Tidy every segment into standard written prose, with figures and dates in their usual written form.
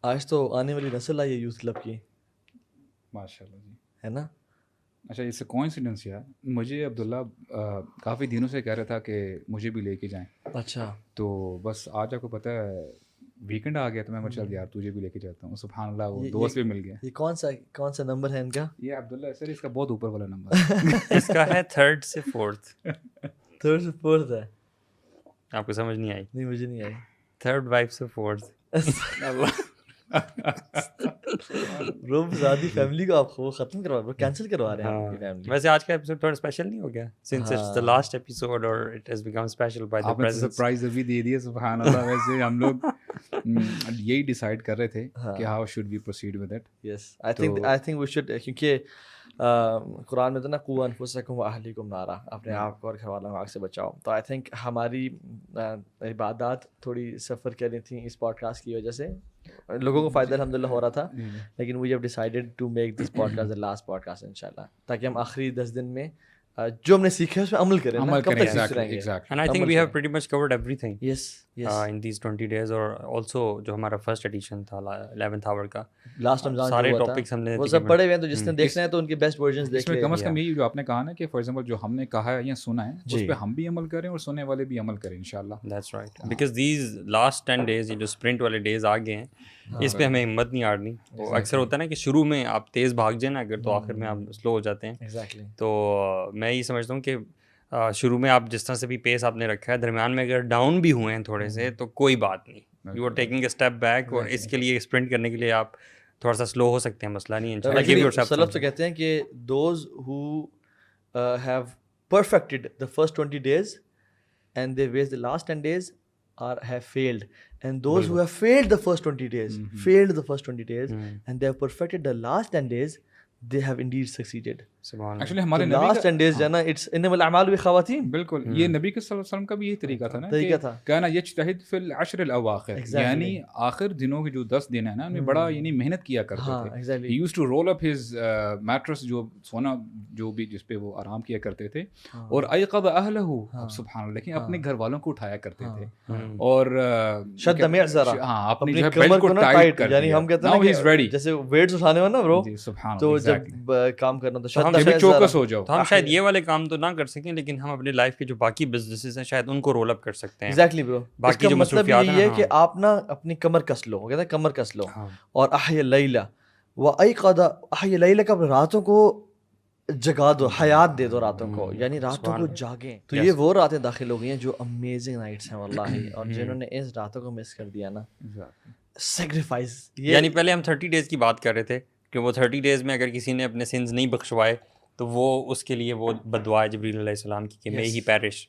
آج تو آنے والی نسل آئی ہے یوتھ کلب کی, ماشاء اللہ جی, ہے نا. اچھا اس سے کوئنسیڈنس یار, مجھے عبداللہ کافی دنوں سے کہہ رہا تھا کہ مجھے بھی لے کے جائیں, اچھا تو بس آج آپ کو پتہ ہے ویکنڈ آ گیا تو میں چل یار تجھے بھی لے کے جاتا ہوں. سبحان اللہ, وہ دوست بھی مل گیا. یہ کون سا نمبر ہے ان کا؟ یہ عبداللہ سر اس کا بہت اوپر والا نمبر ہے. اس کا ہے 3rd سے 4th. 3rd سے 4th ہے. آپ کو سمجھ نہیں آئی؟ نہیں مجھے نہیں آئی. 3rd وائف سے 4th. برو زیادہ فیملی کو آپ وہ ختم کروا رہے, کینسل کروا رہے ہیں آپ کی فیملی. ویسے آج کا ایپیسوڈ تھوڑا اسپیشل نہیں ہو گیا since it's the last episode or it has become special by the آپ نے presence. سرپرائز ابھی دے دیا. سبحان اللہ. ویسے ہم لوگ یہی ڈیسائیڈ کر رہے تھے کہ how should we proceed with it. Yes I think we should, کیونکہ قرآن میں تو نا قوا انفسکم و اہلیکم نارا, اپنے آپ کو اور گھر والوں کو آگ سے بچاؤ. تو آئی تھنک ہماری عبادات تھوڑی سفر کر رہی تھیں اس پوڈ کاسٹ کی وجہ سے. لوگوں کو فائدہ الحمد للہ ہو رہا تھا, لیکن we have decided to make this podcast the last podcast ان شاء اللہ, تاکہ ہم آخری 10 دن میں جو ہم نے سیکھا ہے اس پہ عمل کریں. And I think we have pretty much covered everything yes in these 20 days, اور also جو ہمارا فرسٹ ایڈیشن تھا 11th hour کا, لاسٹ رمضان سارے ٹاپکس ہم نے وہ سب پڑھے ہوئے ہیں, تو جس نے دیکھنا ہے تو ان کے بیسٹ ورژنز دیکھ لیں. کم از کم یہی جو آپ نے کہا نا کہ فار ایگزامپل جو ہم نے کہا ہے یا سنا ہے اس پہ ہم بھی عمل کریں اور سننے والے بھی عمل کریں انشاءاللہ. That's right, because these last 10 days یہ جو اسپرنٹ والے ڈیز آ گئے ہیں, اس پہ ہمیں ہمت نہیں ہارنی. وہ اکثر ہوتا ہے نا کہ شروع میں آپ تیز بھاگ جائیں نا اگر, تو آخر میں آپ سلو ہو جاتے ہیں. ایگزیکٹلی. تو میں یہ سمجھتا ہوں کہ شروع میں آپ جس طرح سے بھی پیس آپ نے رکھا ہے, درمیان میں اگر ڈاؤن بھی ہوئے ہیں تھوڑے سے تو کوئی بات نہیں, you are taking a step back, اور اس کے لیے اسپرنٹ کرنے کے لیے آپ تھوڑا سا سلو ہو سکتے ہیں, مسئلہ نہیں ہے. سلف تو کہتے ہیں کہ those who have perfected the first 20 days and they waste the last 10 days or have failed, and those who have failed the first 20 days and they have perfected the last 10 days, they have indeed succeeded. Actually ہمارے last 10 days جو ہے نا, it's انما الاعمال بالخواتیم. بالکل, یہ نبی کے صلی اللہ علیہ وسلم کا بھی یہی طریقہ تھا نا, کہنا یجتہد فی العشر الاواخر, یعنی آخر دنوں کے جو 10 دن ہیں نا ان میں بڑا یعنی محنت کیا کرتے تھے. he used to roll up his mattress, جو سونا جو بھی جس پہ وہ آرام کیا کرتے تھے, اور ایقظ اہلہ, سبحان اللہ, لیکن اپنے گھر والوں کو اٹھایا کرتے تھے, اور شد معذرہ, ہاں اپنی جو ہے بیلٹ کو ٹائٹ کر, یعنی ہم کہتے ہیں نا جیسے ویٹس اٹھانے ہو نا برو, تو جب کام کرنا تو چوکس ہو جاؤ. تو ہم شاید یہ والے کام تو نہ کر سکیں, لیکن ہم اپنے لائف کے جو باقی بزنسز ہیں شاید ان کو رول اپ کر سکتے ہیں. ایگزیکٹلی برو. باقی جو مصروفیات ہیں, یہ ہے کہ آپ نا اپنی کمر کس لو, کہتے ہیں کمر کس لو, اور احیا اللیل و ایقظ, احیا اللیل کا راتوں کو جگا دو, حیات دے دو راتوں کو, یعنی راتوں کو جاگیں. تو یہ وہ راتیں داخل ہو گئی ہیں جو امیزنگ نائٹس ہیں واللہ, اور جنہوں نے اس راتوں کو مس کر دیا نا, سیکریفائز. یعنی پہلے ہم 30 days کی بات کر رہے تھے کہ وہ 30 days میں اگر کسی نے اپنے سنز نہیں بخشوائے تو وہ اس کے لیے وہ بدعا ہے جبریل علیہ السلام کی کہ میں ہی پیرش.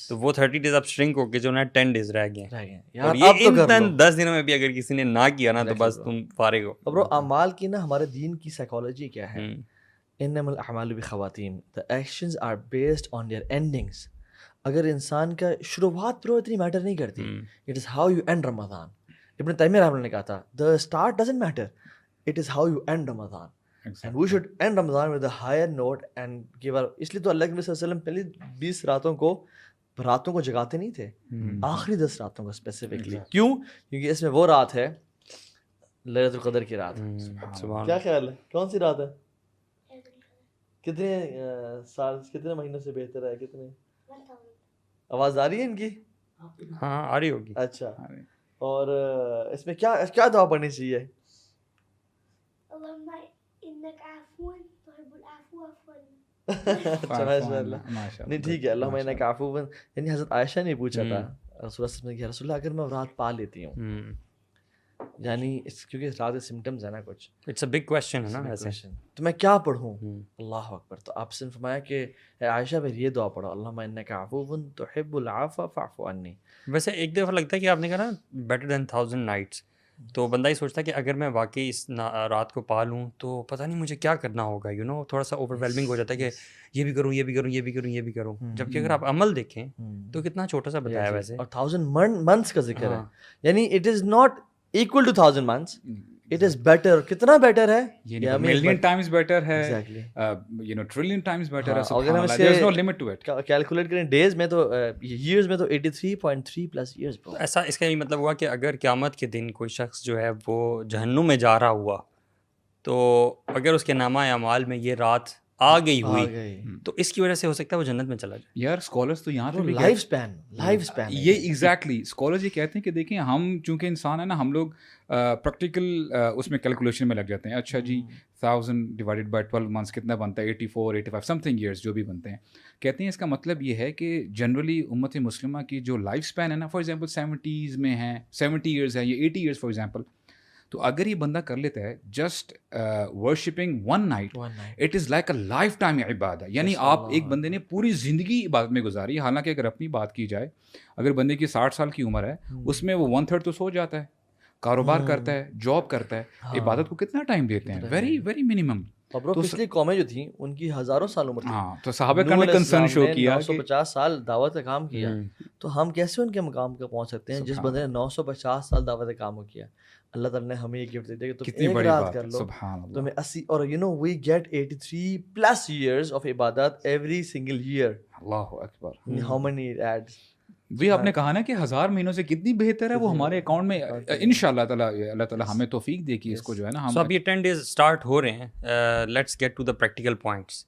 تو وہ 30 days اب شرنک ہو کے جو نا 10 days رہ گئے ہیں, اور یہ ان 10 دنوں میں بھی اگر کسی نے نہ کیا نا تو بس تم فارغ ہو. برو اعمال کی نا ہمارے دین کی سائیکالوجی کیا ہے, انما الاعمال بخواتیم, the actions are based on their endings. اگر انسان کا شروعات برو اتنی میٹر نہیں کرتی, it is how you end Ramadan. ابن تیمیہ رحمہ اللہ نے کہا تھا the start doesn't matter, it is how you end Ramadan. And we should end Ramadan with a higher note and give our, اس لیے تو اللہ کے نبی صلی اللہ علیہ وسلم پہلی 20 راتوں کو جگاتے نہیں تھے, آخری 10 راتوں کو اسپیسیفکلی. کیوں؟ کیونکہ اس میں وہ رات ہے لیلۃ القدر کی رات. کیا خیال ہے کون سی رات ہے؟ کتنے سال کتنے مہینوں سے بہتر ہے؟ کتنے آواز آ رہی ہے ان کی؟ ہاں آ رہی ہوگی. اچھا, اور اس میں کیا دعا پڑھنی چاہیے؟ نہیں ٹھیک ہے, اللہم انک عفو, یعنی حضرت عائشہ نے پوچھا تھا رسول اللہ صلی اللہ علیہ وسلم کہ رسول اللہ اگر میں رات پا لیتی ہوں, یعنی کیونکہ رات کے سمٹمز ہیں نا کچھ, اٹس اے بگ کویسچن ہے نا ویسے, تو میں کیا پڑھوں؟ اللہ اکبر. تو آپ سے فرمایا کہ اے عائشہ پھر یہ دعا پڑھو, اللہم انک عفو تحب العفو فاعف عنی. ویسے ایک دفعہ لگتا ہے کہ آپ نے کہا نا بیٹر دین 1000 nights, تو بندہ ہی سوچتا ہے کہ اگر میں واقعی اس رات کو پا لوں تو پتہ نہیں مجھے کیا کرنا ہوگا, یو نو, تھوڑا سا اوور ویلمنگ ہو جاتا ہے کہ یہ بھی کروں, یہ بھی کروں, یہ بھی کروں, یہ بھی کروں. جبکہ اگر آپ عمل دیکھیں تو کتنا چھوٹا سا بتایا ویسے, اور 1000 months کا ذکر ہے, یعنی it is not equal to 1000 months, It is better. کتنا better ہے؟ یہ million times better ہے. Exactly. Trillion times better ہے. اگر ہم There is no limit to it. Calculate کریں days میں تو years میں تو 83.3 plus years. ایسا اس کا یہ مطلب ہوا کہ اگر قیامت کے دن کوئی شخص جو ہے وہ جہنم میں جا رہا ہوا تو اگر اس کے نامہ اعمال میں یہ رات آ گئی ہوئی تو اس کی وجہ سے ہو سکتا ہے وہ جنت میں چلا جائے. یار اسکالرس تو یہاں پہ لائف اسپین یہ ایگزیکٹلی اسکالرز یہ کہتے ہیں کہ دیکھیں ہم چونکہ انسان ہے نا, ہم لوگ پریکٹیکل اس میں کیلکولیشن میں لگ جاتے ہیں. اچھا جی 1000 ڈیوائڈیڈ بائی 12 months کتنا بنتا ہے؟ 84 85 سم تھنگ ایئرس جو بھی بنتے ہیں. کہتے ہیں اس کا مطلب یہ ہے کہ جنرلی امت مسلمہ کی جو لائف اسپین ہے نا, فار ایگزامپل 70s میں ہے, 70 ایئرس ہے یا 80 ایئرس فار ایگزامپل, تو اگر یہ بندہ کر لیتا ہے just worshipping one night, it is like a life time عبادت. یعنی آپ ایک بندے نے پوری زندگی عبادت میں گزاری. حالانکہ اگر اپنی بات کی جائے, اگر بندے کی 60 سال کی عمر ہے اس میں وہ 1/3 تو سو جاتا ہے, کاروبار کرتا ہے, جاب کرتا ہے, عبادت کو کتنا ٹائم دیتے ہیں؟ Very very minimum. پچھلی قومیں جو تھیں ان کی ہزاروں سال عمر تھی. ہاں, تو صحابہ کرام نے کنسرن شو کیا 950 سال دعوت کا کام کیا, تو ہم کیسے ان کے مقام پہ پہنچ سکتے ہیں جس بندے نے 950 سال دعوت کا کام کیا؟ اللہ تعالیٰ نے ہمیں یہ گفٹ دے دیا کہ تم ایک رات کر لو, تمہیں 80 اور you know we get 83 plus years of عبادت ایوری سنگل ایئر. اللہ اکبر. ہاؤ مینی ایڈز بھی آپ نے کہا نا کہ 1000 مہینوں سے کتنی بہتر ہے وہ ہمارے اکاؤنٹ میں انشاءاللہ تعالی. اللہ تعالیٰ ہمیں توفیق دے کہ اس کو جو ہے نا ہم. اب یہ 10 days اسٹارٹ ہو رہے ہیں. Let's get to the practical points.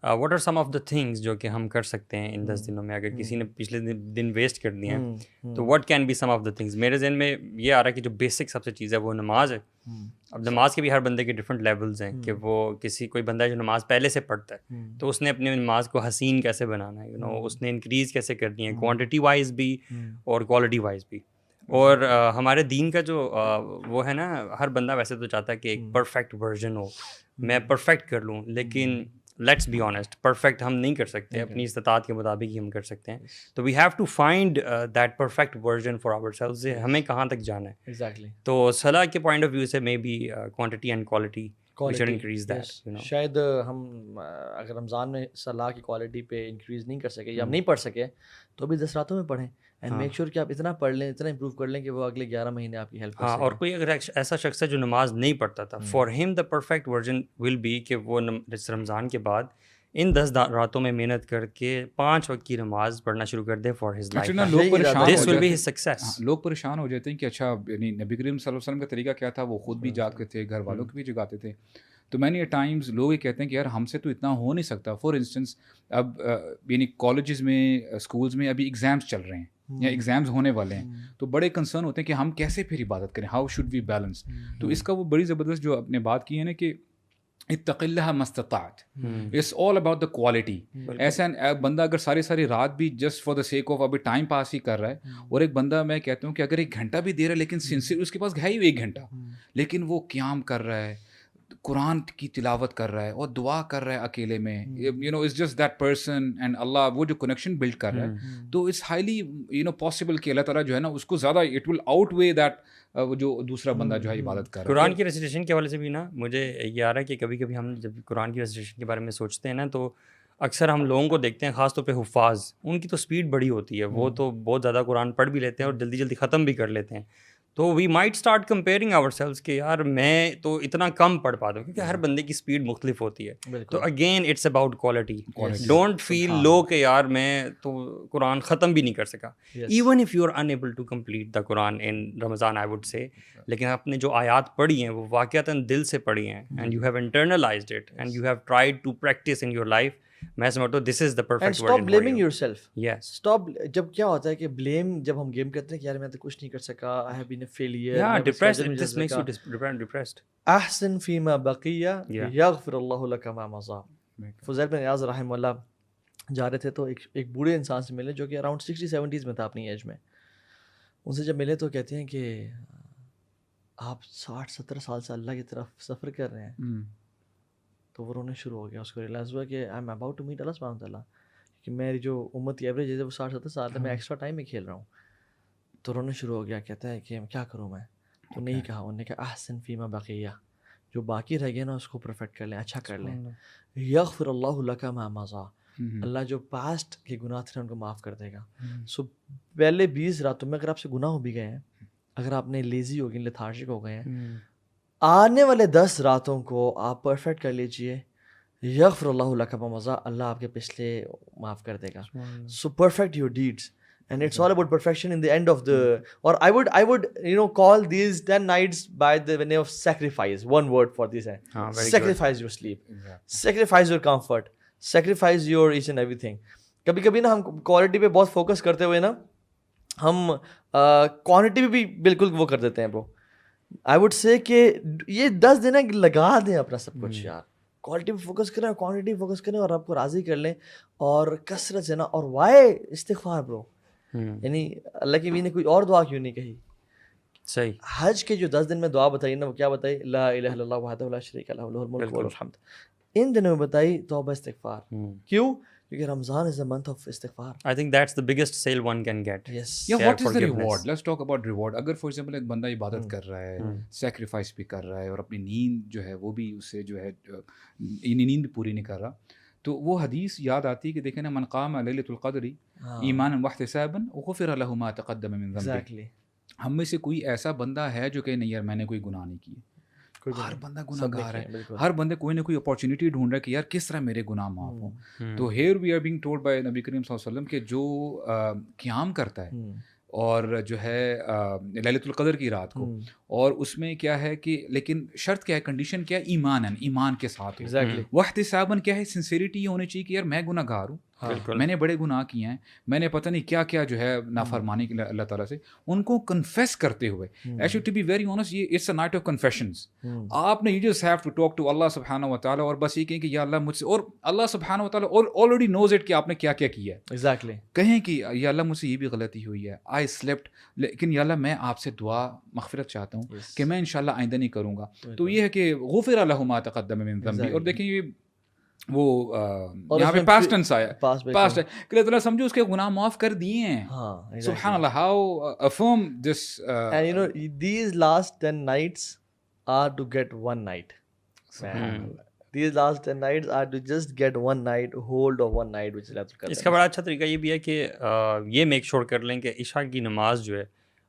What are some of the things جو کہ ہم کر سکتے ہیں ان 10 دنوں میں؟ اگر کسی نے پچھلے دن ویسٹ کر دیے ہیں تو what can be some of the things? میرے ذہن میں یہ آ رہا ہے کہ جو بیسک سب سے چیز ہے وہ نماز ہے. اب نماز کے بھی ہر بندے کے ڈفرینٹ لیولز ہیں کہ وہ کوئی بندہ ہے جو نماز پہلے سے پڑھتا ہے تو اس نے اپنی نماز کو حسین کیسے بنانا ہے, اس نے انکریز کیسے کرنی ہے, کوانٹٹی وائز بھی اور کوالٹی وائز بھی. اور ہمارے دین کا جو وہ ہے نا, ہر بندہ ویسے تو چاہتا ہے کہ ایک پرفیکٹ ورژن ہو, میں پرفیکٹ کر لوں, لیکن لیٹس بی آنیسٹ پرفیکٹ ہم نہیں کر سکتے, اپنی استطاعت کے مطابق ہی ہم کر سکتے ہیں. تو we have to find that perfect version for ourselves. ہمیں کہاں تک جانا ہے؟ ایگزیکٹلی. تو صلاح کے پوائنٹ آف ویو سے maybe quantity and quality increase that. شاید ہم اگر رمضان میں صلاح کی کوالٹی پہ انکریز نہیں کر سکے یا ہم نہیں پڑھ سکے تو بھی 10 راتوں میں پڑھیں اینڈ میک شیور کہ آپ اتنا پڑھ لیں, اتنا امپروو کر لیں کہ وہ اگلے 11 مہینے آپ کی ہیلپ کر سکیں. اور کوئی اگر ایسا شخص ہے جو نماز نہیں پڑھتا تھا, فار ہم the perfect version will be کہ وہ رمضان کے بعد ان 10 راتوں میں محنت کر کے 5 وقت کی نماز پڑھنا شروع کر دے for his life. This will be his success. لوگ پریشان ہو جاتے ہیں کہ اچھا یعنی نبی کریم صلی اللہ علیہ وسلم کا طریقہ کیا تھا, وہ خود بھی جاگتے تھے, گھر والوں کو بھی جگاتے تھے. تو مینی ٹائمز لوگ یہ کہتے ہیں کہ یار ہم سے تو اتنا ہو نہیں سکتا. فار انسٹنس اب یعنی کالجز میں, اسکولز میں ابھی ایگزامس چل رہے ہیں یا ایگزامز ہونے والے ہیں, تو بڑے کنسرن ہوتے ہیں کہ ہم کیسے پھر عبادت کریں, ہاؤ شوڈ وی بیلنس. تو اس کا وہ بڑی زبردست جو آپ نے بات کی ہے نا کہ اتق اللہ ما استطعت, it's all about the quality. ایسا بندہ اگر ساری رات بھی just for the sake of ابھی ٹائم پاس ہی کر رہا ہے, اور ایک بندہ میں کہتا ہوں کہ اگر 1 گھنٹہ بھی دے رہا ہے لیکن سنسیئر, اس کے پاس ہے ہی 1 گھنٹہ, لیکن وہ قیام کر رہا ہے, قرآن کی تلاوت کر رہا ہے اور دعا کر رہا ہے اکیلے میں, you know it's just that person and اللہ, وہ جو کنیکشن بلڈ کر رہا ہے, تو it's highly you know possible کہ اللہ تعالیٰ جو ہے نا اس کو زیادہ it will outweigh that وہ جو دوسرا بندہ جو ہے عبادت کر رہا ہے. قرآن کی ریسیٹیشن کے حوالے سے بھی نا مجھے یہ آ رہا ہے کہ کبھی کبھی ہم جب قرآن کی ریسیٹیشن کے بارے میں سوچتے ہیں نا, تو اکثر ہم لوگوں کو دیکھتے ہیں, خاص طور پہ حفاظ, ان کی تو اسپیڈ بڑی ہوتی ہے, وہ تو بہت زیادہ قرآن پڑھ بھی لیتے ہیں اور جلدی ختم بھی کر لیتے ہیں. تو we might start comparing ourselves کہ یار میں تو اتنا کم پڑھ پاتا ہوں, کیونکہ ہر بندے کی اسپیڈ مختلف ہوتی ہے. تو again it's about quality. Don't feel low کہ یار میں تو قرآن ختم بھی نہیں کر سکا, even if you are unable to complete the Quran in Ramadan I would say, لیکن آپ نے جو آیات پڑھی ہیں وہ واقعتاً دل سے پڑھی ہیں, and you have internalised it and you have tried to practise in your life. میں سمجھتا ہوں this is the perfect version. Stop blaming yourself. Yes, stop. جب کیا ہوتا ہے کہ بلیم, جب ہم گیم کرتے ہیں کہ یار میں تو کچھ نہیں کر سکا, I have been a failure, یا depressed, this makes you depressed. احسن فیما بقیہ یغفر اللہ لک ما مضى. فضیل بن عیاض رحمہ اللہ جا رہے تھے تو ایک بوڑھے انسان سے ملے جو کہ اراؤنڈ 60-70s میں تھا اپنی ایج میں. ان سے جب ملے تو کہتے ہیں کہ آپ 60-70 سال سے اللہ کی طرف سفر کر رہے ہیں. تو وہ رونے شروع ہو گیا. اس کو ریئلائز ہوا کہ I am about to meet اللہ سبحانہ وتعالیٰ, کہ میری جو امت کی ایوریج ہے وہ 60-70 سال ہے, میں ایکسٹرا ٹائم میں کھیل رہا ہوں. تو رونا شروع ہو گیا. کہتا ہے کہ کیا کروں میں. تو نہیں کہا, انہوں نے کہا احسن فیما بقیہ, جو باقی رہ گیا نا اس کو پرفیکٹ کر لیں, اچھا کر لیں. یغفر اللہ لک ما مضى, اللہ جو پاسٹ کے گناہ تھے ان کو معاف کر دے گا. سو پہلے 20 راتوں میں اگر آپ سے گناہ ہو بھی گئے ہیں, اگر آپ نے لیزی ہو گئے, لیتھارجک ہو گئے ہیں, آنے والے 10 راتوں کو آپ پرفیکٹ کر لیجئے. یغفر اللہ لک بمضا, اللہ آپ کے پچھلے معاف کر دے گا. So perfect your deeds and it's all about perfection in the end of the, or I would call these 10 nights by the name of sacrifice. One word for this, sacrifice your sleep, sacrifice your comfort, sacrifice your each and everything. کبھی کبھی نا ہم quality پہ بہت focus کرتے ہوئے نا ہم کوانٹٹی پہ بھی بالکل وہ کر دیتے ہیں برو. آئی وڈ سے کہ یہ 10 دن ہے لگا دیں اپنا سب کچھ یار, کوالٹی پہ فوکس کریں اور کوانٹٹی پہ فوکس کریں اور آپ کو راضی کر لیں اور کثرت سے نا. اور وائے استغفار برو, یعنی اللہ کی بھی نے کوئی اور دعا کیوں نہیں کہی؟ صحیح. حج کے جو 10 دن میں دعا بتائی نا وہ کیا بتائی؟ لا الہ الا اللہ وحدہ لا شریک لہ لہ الملک وله الحمد. ان دنوں میں بتائی توبہ استغفار. کیوں؟ کیونکہ رمضان is a month of استغفار. I think that's the biggest sale one can get. Yes. Yeah, what is the reward? Let's talk about reward. اگر for example ایک بندہ عبادت کر رہا ہے, سیکریفائس بھی کر رہا ہے اور اپنی نیند جو ہے وہ بھی اس سے جو ہے نیند بھی پوری نہیں کر رہا, تو وہ حدیث یاد آتی ہے کہ دیکھیں نا, من قام لیلۃ القدر ایمانا واحتسابا غفر له ما تقدم من ذنبه. ہم میں سے کوئی ایسا بندہ ہے جو کہ نہیں یار میں نے کوئی گناہ نہیں کیے؟ ہر بندہ گناہ گار ہے, ہر بندے کوئی نہ کوئی اپارچونیٹی ڈھونڈ رہا ہے کہ یار کس طرح میرے گناہ معاف ہوں. تو here we are being told by نبی کریم صلی اللہ علیہ وسلم کہ جو قیام کرتا ہے اور جو ہے لیلۃ القدر کی رات کو, اور اس میں کیا ہے کہ لیکن شرط کیا ہے, کنڈیشن کیا ہے؟ ایماناً, ایمان کے ساتھ. واحتساباً کیا ہے؟ سنسیریٹی یہ ہونی چاہیے کہ یار میں گناہ گار ہوں, میں نے بڑے گناہ کیے ہیں, میں نے پتہ نہیں کیا کیا جو ہے نافرمانی کی اللہ تعالیٰ سے, ان کو کنفیس کرتے ہوئے. Actually to be very honest یہ it's a night of confessions. آپ نے you just have to talk to اللہ سبحانہ و تعالیٰ اور بس یہ کہیں کہ یا اللہ مجھ سے, اور اللہ سبحانہ و تعالیٰ آلریڈی نوز اٹ کہ آپ نے کیا کیا کیا ہے. ایگزیکٹلی کہیں کہ یا اللہ مجھ سے یہ بھی غلطی ہوئی ہے, آئی سلیپٹ, لیکن یا اللہ میں آپ سے دعا مغفرت چاہتا ہوں کہ میں انشاءاللہ آئندہ نہیں کروں گا. تو یہ ہے کہ غفر لہ ما تقدم من ذنبی. اور دیکھیں یہ وہ یہاں پہ پاسٹ ٹینس آیا, پاسٹ ہے کہ اللہ تعالیٰ سمجھو اس کے گناہ معاف کر دیے ہیں. سبحان اللہ, how affirm this. And you know these last 10 nights are to get one night. These last 10 nights are to just get one night, hold of one night, which is Laylatul Qadr. اس کا بڑا اچھا طریقہ یہ بھی ہے کہ یہ make sure کر لیں کہ عشاء کی نماز جو ہے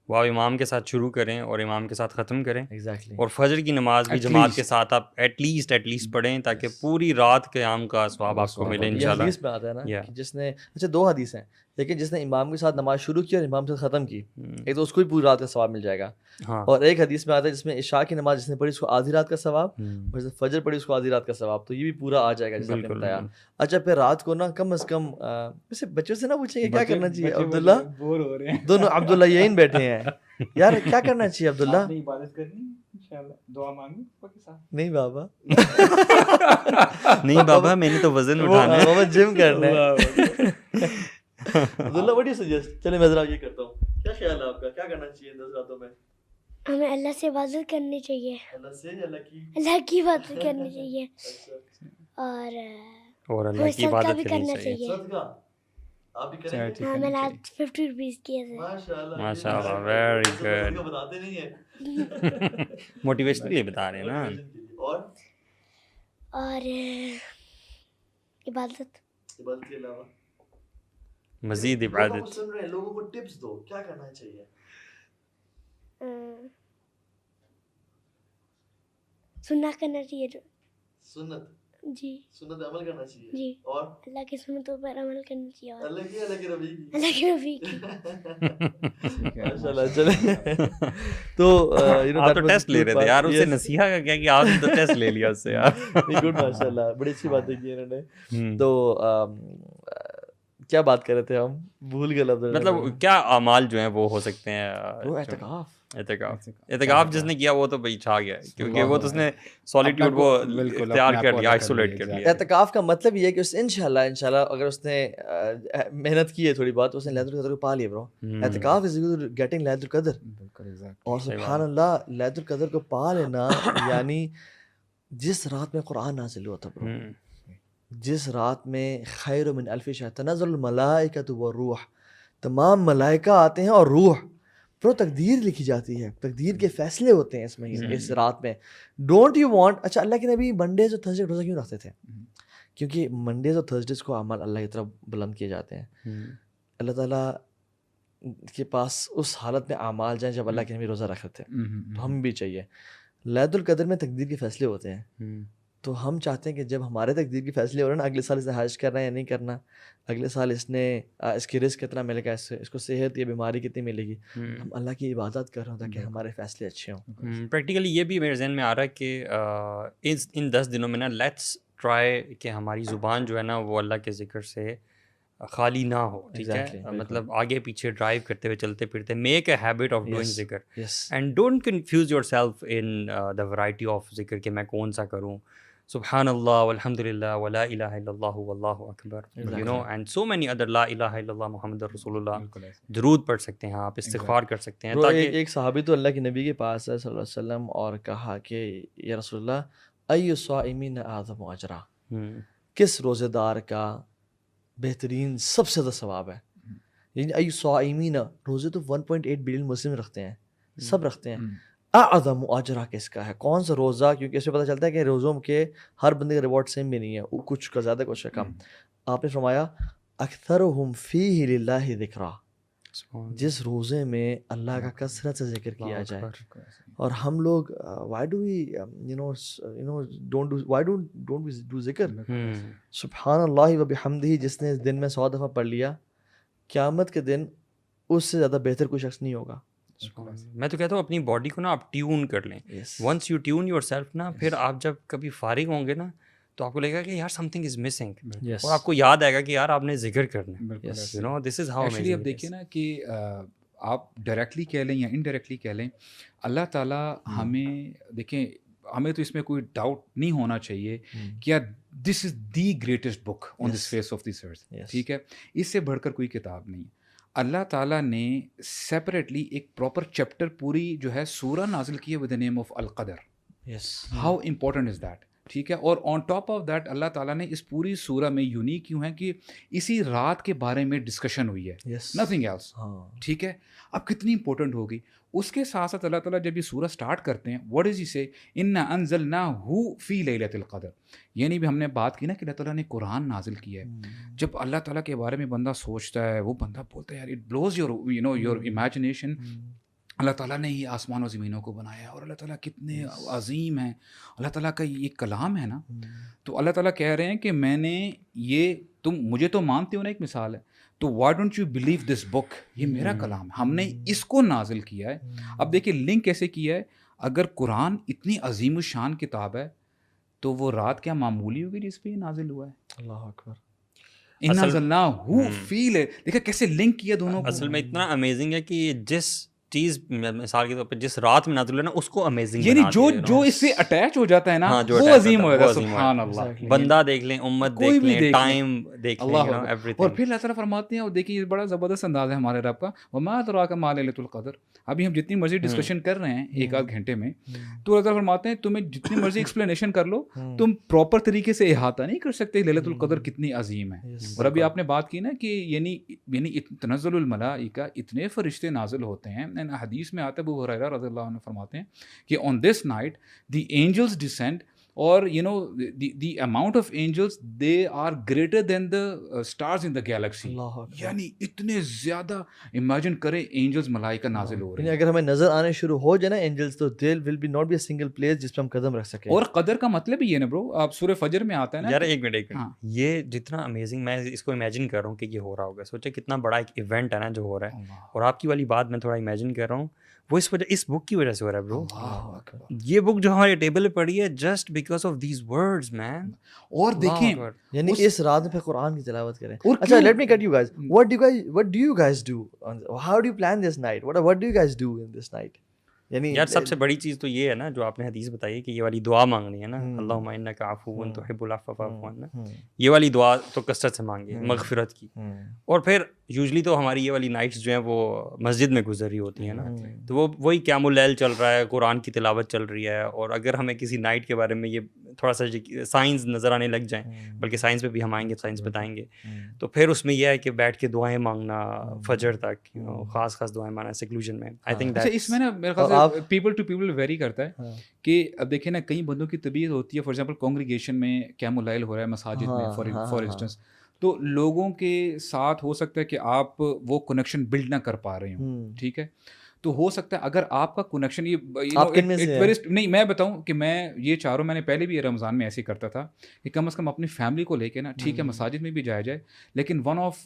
وہ آپ امام کے ساتھ شروع کریں اور امام کے ساتھ ختم کریں. Exactly. اور فجر کی نماز بھی جماعت کے ساتھ آپ ایٹ لیسٹ پڑھیں تاکہ پوری رات قیام کا ثواب آپ کو ملے انشاءاللہ. یہ حدیث میں آتا ہے نا کہ جس نے, اچھا 2 حدیث ہیں, لیکن جس نے امام کے ساتھ نماز شروع کی اور امام سے ختم کی, ایک تو اس کو بھی پوری رات کا ثواب مل جائے گا. اور ایک حدیث میں آتا ہے جس میں عشاء کی نماز جس نے پڑھی اس کو آدھی رات کا ثواب, اور جس نے فجر پڑھی اس کو آدھی رات کا ثواب. تو یہ بھی پورا آ جائے گا جیسے آپ نے بتایا. اچھا پھر رات کو نا کم از کم ویسے بچوں سے نہ پوچھیں کہ کیا کرنا چاہیے. عبداللہ بور ہو رہے ہیں دونوں, عبداللہ یہی بیٹھے ہیں یار, کیا کرنا چاہیے عبداللہ؟ عبادت کرنی انشاءاللہ, دعا مانگی کے ساتھ. نہیں بابا, نہیں بابا میں نے تو وزن اٹھانا ہے, بابا جم کرنا ہے. عبداللہ what do you suggest؟ چلے میں ذرا یہ کرتا ہوں, کیا خیال ہے آپ کا, کیا کرنا چاہیے 10 راتوں میں؟ ہمیں اللہ سے عبادت کرنی چاہیے, اللہ سے یا اللہ کی عبادت کرنی چاہیے, اور اللہ کی عبادت بھی کرنا چاہیے. صدقہ آپ بھی کریں؟ ہاں میں نے آج 50 روپیز کیے تھے. ماشاءاللہ, ویری گڈ. بتاتے نہیں ہیں, موٹیویشن کے لیے بتا رہے ہیں نا. اور عبادت کے علاوہ مزید عبادت. سن رہے ہیں, لوگوں کو ٹپس دو, کیا کرنا چاہیے؟ سننا کرنا چاہیے. سنت, جی سنت عمل کرنا چاہیے. جی, اور اللہ کی سنتوں پر عمل کرنا چاہیے. اور اللہ کے نبی کی, اللہ کے نبی کی. ماشاءاللہ. چلے تو آپ تو ٹیسٹ لے رہے تھے یار, اسے نصیحہ کا کیا کہ آپ نے تو ٹیسٹ لے لیا اس سے یار. گڈ, ماشاءاللہ, بڑی اچھی باتیں کی انہوں نے. تو کیا بات کر رہے تھے ہم, بھول گئے لفظ. مطلب کیا اعمال جو ہیں وہ ہو سکتے ہیں؟ اعتکاف جس نے کیا وہ تو بھائی چھا گیا, کیونکہ وہ تو اس نے سولیٹیوڈ وہ اختیار کر لیا, آئسولیٹ کر لیا. اعتکاف کا مطلب یہ ہے کہ اس انشاءاللہ اگر اس نے محنت کی ہے تھوڑی بات, اس نے لیلۃ القدر کو پا لیا برو. اعتکاف از گیٹنگ لیلۃ القدر. اور سبحان اللہ لیلۃ القدر کو پا لینا یعنی جس رات میں قرآن نازل ہوا تھا برو, جس رات میں خیر من الف شہر تنزل الملائکۃ والروح, تمام ملائکہ آتے ہیں اور روح, پرو تقدیر لکھی جاتی ہے, تقدیر کے فیصلے ہوتے ہیں اس میں, اس رات میں. ڈونٹ یو وانٹ, اچھا اللہ کے نبی منڈیز اور تھرسڈے روزہ کیوں رکھتے تھے؟ کیونکہ منڈیز اور تھرسڈیز کو عمل اللہ کی طرف بلند کیے جاتے ہیں. اللہ تعالیٰ کے پاس اس حالت میں اعمال جائیں جب اللہ کے نبی روزہ رکھتے تھے, تو ہم بھی چاہیے. لیلۃ القدر میں تقدیر کے فیصلے ہوتے ہیں، تو ہم چاہتے ہیں کہ جب ہمارے تقدیر کے فیصلے ہو رہے ہیں نا، اگلے سال اس نے حج کرنا ہے یا نہیں کرنا، اگلے سال اس کی رزق کتنا ملے گا، اس کو صحت یا بیماری کتنی ملے گی، ہم اللہ کی عبادت کر رہے ہوں تاکہ ہمارے فیصلے اچھے ہوں. پریکٹیکلی یہ بھی میرے ذہن میں آ رہا ہے کہ ان 10 دنوں میں نا لیٹس ٹرائی کہ ہماری زبان جو ہے نا وہ اللہ کے ذکر سے خالی نہ ہو. ٹھیک ہے، مطلب آگے پیچھے ڈرائیو کرتے ہوئے چلتے پھرتے make a habit of doing ذکر and don't confuse yourself in the variety of ذکر کہ میں کون سا کروں. سبحان اللہ والحمد للہ ولا الہ الا اللہ واللہ اکبر، you know, and so many other, لا الہ الا اللہ محمد رسول اللہ، درود پڑھ سکتے ہیں آپ، استغفار کر سکتے ہیں. ایک صحابی تو اللہ کے نبی کے پاس ہے صلی اللہ علیہ وسلم اور کہا کہ یا رسول اللہ ای الصائمین اعظم اجرا، کس روزے دار کا بہترین سب سے زیادہ ثواب ہے. یعنی ای الصائمین، روزے تو 1.8 بلین مسلم رکھتے ہیں، سب رکھتے ہیں، اعظم اجرا کس کا ہے، کون سا روزہ، کیونکہ اس سے پتہ چلتا ہے کہ روزوں کے ہر بندے کا ریوارڈ سیم بھی نہیں ہے، کچھ کا زیادہ کچھ کا کم. آپ نے فرمایا اکثرہم فیہ للہ ذکرا، جس روزے میں اللہ کا کثرت سے ذکر کیا جائے. اور ہم لوگ why do we don't we do ذکر؟ سبحان اللہ و بحمدہ جس نے اس دن میں 100 دفعہ پڑھ لیا، قیامت کے دن اس سے زیادہ بہتر کوئی شخص نہیں ہوگا. میں تو کہتا ہوں اپنی باڈی کو نا آپ ٹیون کر لیں. Once you tune yourself نا، پھر آپ جب کبھی فارغ ہوں گے نا تو آپ کو لگے گا کہ یار سم تھنگ از مسنگ، اور آپ کو یاد آئے گا کہ یار آپ نے ذکر کرنا ہے. You know this is how. Actually اب دیکھیے نا کہ آپ ڈائریکٹلی کہہ لیں یا انڈائریکٹلی کہہ لیں، اللہ تعالیٰ ہمیں، دیکھیں ہمیں تو اس میں کوئی ڈاؤٹ نہیں ہونا چاہیے کہ یار this is the greatest book on this face of this earth. ٹھیک ہے، اس سے بڑھ کر کوئی کتاب نہیں. اللہ تعالیٰ نے سیپریٹلی ایک پراپر چیپٹر پوری جو ہے سورہ نازل کی ہے ود دا نیم آف القدر. How important is that. ٹھیک ہے، اور آن ٹاپ آف دیٹ اللہ تعالیٰ نے اس پوری سورہ میں یونیک کیوں ہے کہ اسی رات کے بارے میں ڈسکشن ہوئی ہے، نتھنگ ایلس. ٹھیک ہے، اب کتنی امپورٹنٹ ہوگی. اس کے ساتھ ساتھ اللہ تعالیٰ جب یہ سورہ سٹارٹ کرتے ہیں، واٹ از ہی سے، انا انزلناہ فی لیلۃ القدر، یعنی بھی ہم نے بات کی نا کہ اللہ تعالیٰ نے قرآن نازل کیا ہے. جب اللہ تعالیٰ کے بارے میں بندہ سوچتا ہے، وہ بندہ بولتا ہے یار اٹ بلوز یور امیجنیشن. اللہ تعالیٰ نے ہی آسمان و زمینوں کو بنایا، اور اللہ تعالیٰ کتنے عظیم ہیں. اللہ تعالیٰ کا یہ کلام ہے نا، تو اللہ تعالیٰ کہہ رہے ہیں کہ میں نے یہ، تم مجھے تو مانتے ہو نا، ایک مثال ہے، تو why don't you believe this book, یہ میرا کلام ہے، ہم نے اس کو نازل کیا ہے. اب دیکھیں لنک کیسے کیا ہے. اگر قرآن اتنی عظیم الشان کتاب ہے تو وہ رات کیا معمولی ہوگی جس پہ یہ نازل ہوا ہے. اللہ اکبر. دیکھا کیسے لنک کیا دونوں کو. اصل میں اتنا امیزنگ ہے کہ جس چیز مثال کے طور پہ جس رات میں نازل ہے نا، اس کو امیزنگ، یعنی جو اس سے اٹیچ ہو جاتا ہے نا وہ عظیم ہو جاتا ہے. سبحان اللہ. بندہ دیکھ لیں، امت دیکھ لیں، ٹائم دیکھ لیں، اور پھر اللہ تعالیٰ فرماتے ہیں، اور دیکھیں یہ بڑا زبردست انداز ہے ہمارے رب کا، وما ادراک ما لیلۃ القدر. ابھی ہم جتنی مرضی ڈسکشن کر رہے ہیں ایک آدھ گھنٹے میں، تو اللہ تعالیٰ فرماتے ہیں تمہیں جتنی مرضی ایکسپلینیشن کر لو، تم پراپر طریقے سے احاطہ نہیں کر سکتے لیلۃ القدر کتنی عظیم ہے. اور ابھی آپ نے بات کی نا کہ یعنی تنزل الملائکہ، اتنے فرشتے نازل ہوتے ہیں. حدیث میں آتا ہے، ابو ہریرہ رضی اللہ عنہ فرماتے ہیں کہ on this night the angels descend, اور you know the amount of angels they are greater than the stars in the galaxy. یعنی اتنے زیادہ امیجن کریں اینجلز ملائکہ نازل ہو رہے ہیں. اگر ہمیں نظر آنے شروع ہو جائے نا اینجلز، تو there will be not be a single place جس پہ ہم قدم رکھ سکیں. اور قدر کا مطلب ہی ہے نا برو، آپ سورہ فجر میں آتا ہے نا. یار ایک منٹ، یہ جتنا امیزنگ میں اس کو امیجن کر رہا ہوں کہ یہ ہو رہا ہوگا، سوچے کتنا بڑا ایک ایونٹ ہے نا جو ہو رہا ہے. اور آپ کی والی بات میں تھوڑا امیجن کر رہا ہوں، وہ اس بک کی وجہ سے ہو رہا ہے برو. یہ بک جو ہمارے ٹیبل پہ پڑی ہے just because of these words man. اور دیکھیں یعنی اس رات پہ قرآن کی تلاوت کریں. اچھا let me cut you guys, what do you guys do, how do you plan this night, what do you guys do in this night? یعنی یار سب سے بڑی چیز تو یہ ہے نا جو آپ نے حدیث بتائی کہ یہ والی دعا مانگنی ہے نا، اللہم انک عفو تحب العفو فاعف عنا، یہ والی دعا تو کثرت سے مانگی مغفرت کی. اور پھر یوزلی تو ہماری یہ والی نائٹس جو ہیں وہ مسجد میں گزر رہی ہوتی ہیں نا، تو وہی قیام اللیل چل رہا ہے، قرآن کی تلاوت چل رہی ہے. اور اگر ہمیں کسی نائٹ کے بارے میں یہ تھوڑا سا سائنس نظر آنے لگ جائیں، بلکہ سائنس پہ بھی ہم آئیں گے، سائنس بتائیں گے، تو پھر اس میں یہ ہے کہ بیٹھ کے دعائیں مانگنا فجر تک، خاص دعائیں مانگنا سیکلوژن میں. آئی تھنک اس میں نا میرے خیال سے پیپل ٹو پیپل ویری کرتا ہے کہ اب دیکھیں نا کئی بندوں کی طبیعت ہوتی ہے، فار ایگزامپل کانگریگیشن میں قیام اللیل ہو رہا ہے مساجد میں فار انسٹنس، تو لوگوں کے ساتھ ہو سکتا ہے کہ آپ وہ کنیکشن بلڈ نہ کر پا رہے ہوں. ٹھیک ہے، تو ہو سکتا ہے اگر آپ کا کنیکشن نہیں میں بتاؤں کہ میں یہ چاروں میں نے پہلے بھی رمضان میں ایسے کرتا تھا کہ کم از کم اپنی فیملی کو لے کے نا ٹھیک ہے مساجد میں بھی جایا جائے لیکن ون آف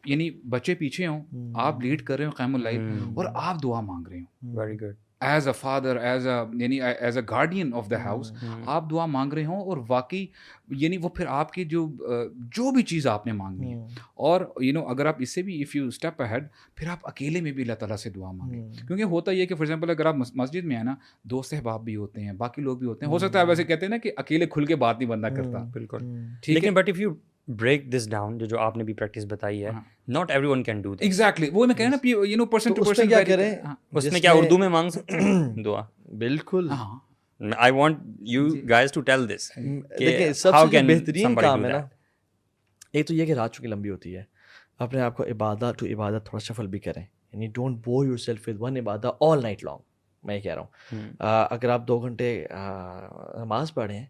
یعنی بچے پیچھے ہوں آپ لیڈ کر رہے ہو قیام اللیل اور آپ دعا مانگ رہے ہوں very good as a father as a guardian of the house آپ دعا مانگ رہے ہوں اور واقعی یعنی وہ پھر آپ کی جو بھی چیز آپ نے مانگنی ہے اور اگر آپ اس سے بھی اف یو اسٹیپ اہیڈ پھر آپ اکیلے میں بھی اللہ تعالیٰ سے دعا مانگیں کیونکہ ہوتا یہ کہ فار ایگزامپل اگر آپ مسجد میں ہیں نا دوست احباب بھی ہوتے ہیں باقی لوگ بھی ہوتے ہیں ہو سکتا ہے ویسے کہتے ہیں نا کہ اکیلے کھل کے بات نہیں بندہ کرتا بالکل لیکن but if you break this down جو آپ نے بھی پریکٹس بتائی ہے not everyone can do that exactly وہ میں کہہ رہا نا person to person کیا کریں اس میں کیا اردو میں مانگ سکتے ہیں دعا بالکل I want you guys to tell this دیکھیں سب سے بہترین کام ہے نا ایک تو یہ کہ رات چونکہ لمبی ہوتی ہے اپنے آپ کو عبادت ٹو عبادت تھوڑا شفل بھی کریں یعنی don't bore yourself with one عبادت آل نائٹ لانگ میں یہ کہہ رہا ہوں اگر آپ 2 گھنٹے نماز پڑھیں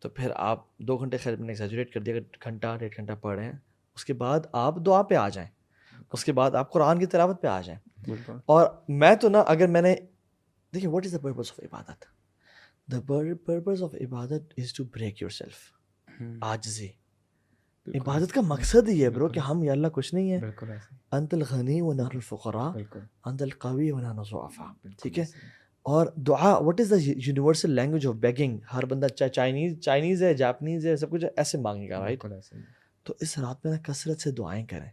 تو پھر آپ 2 گھنٹے خیر میں نے ایگزیجریٹ کر دیا اگر گھنٹہ 1.5 گھنٹہ پڑھ رہے ہیں اس کے بعد آپ دعا پہ آ جائیں اس کے بعد آپ قرآن کی تلاوت پہ آ جائیں اور میں تو نا اگر میں نے دیکھیے what is the purpose of عبادت دا پرپز آف عبادت از ٹو بریک یور سیلف عاجزی عبادت کا مقصد ہی ہے برو کہ ہم یا اللہ کچھ نہیں ہے انت الغنی و نحن الفقراء انت القوی و نحن الضعفاء ٹھیک ہے اور دعا what is the universal language of begging ہر بندہ چاہے چائنیز ہے جاپنیز ہے سب کچھ ایسے مانگے گا رائٹ تو اس رات میں نا کثرت سے دعائیں کریں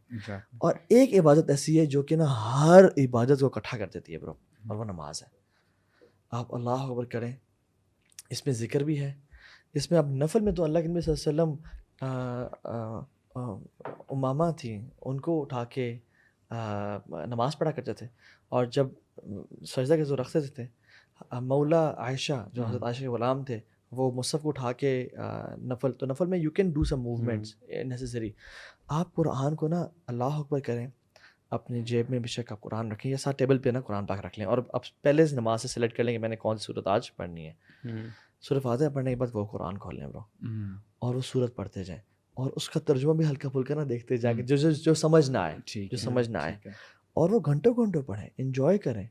اور ایک عبادت ایسی ہے جو کہ نا ہر عبادت کو اکٹھا کر دیتی ہے برو اور وہ نماز ہے آپ اللہ اکبر کریں اس میں ذکر بھی ہے اس میں آپ نفل میں تو اللہ کے نبی صلی اللہ علیہ وسلم امامہ تھیں ان کو اٹھا کے نماز پڑھا کرتے تھے اور جب سجدہ کے جو رکھتے تھے مولا عائشہ جو حضرت عائشہ کے غلام تھے وہ مصحف کو اٹھا کے نفل تو نفل میں you can do some movements necessary آپ قرآن کو نا اللہ اکبر کریں اپنی جیب میں بے شک آپ قرآن رکھیں یا ساتھ ٹیبل پہ نا قرآن پاک رکھ لیں اور اب پہلے نماز سے سلیکٹ کر لیں کہ میں نے کون سی صورت آج پڑھنی ہے سورہ فاتحہ پڑھنے کے بعد وہ قرآن کھول لیں برو اور وہ صورت پڑھتے جائیں اور اس کا ترجمہ بھی ہلکا پھلکا نہ دیکھتے جائیں جو سمجھ نہ آئے جو سمجھ نہ آئے اور وہ گھنٹوں گھنٹوں پڑھیں انجوائے کریں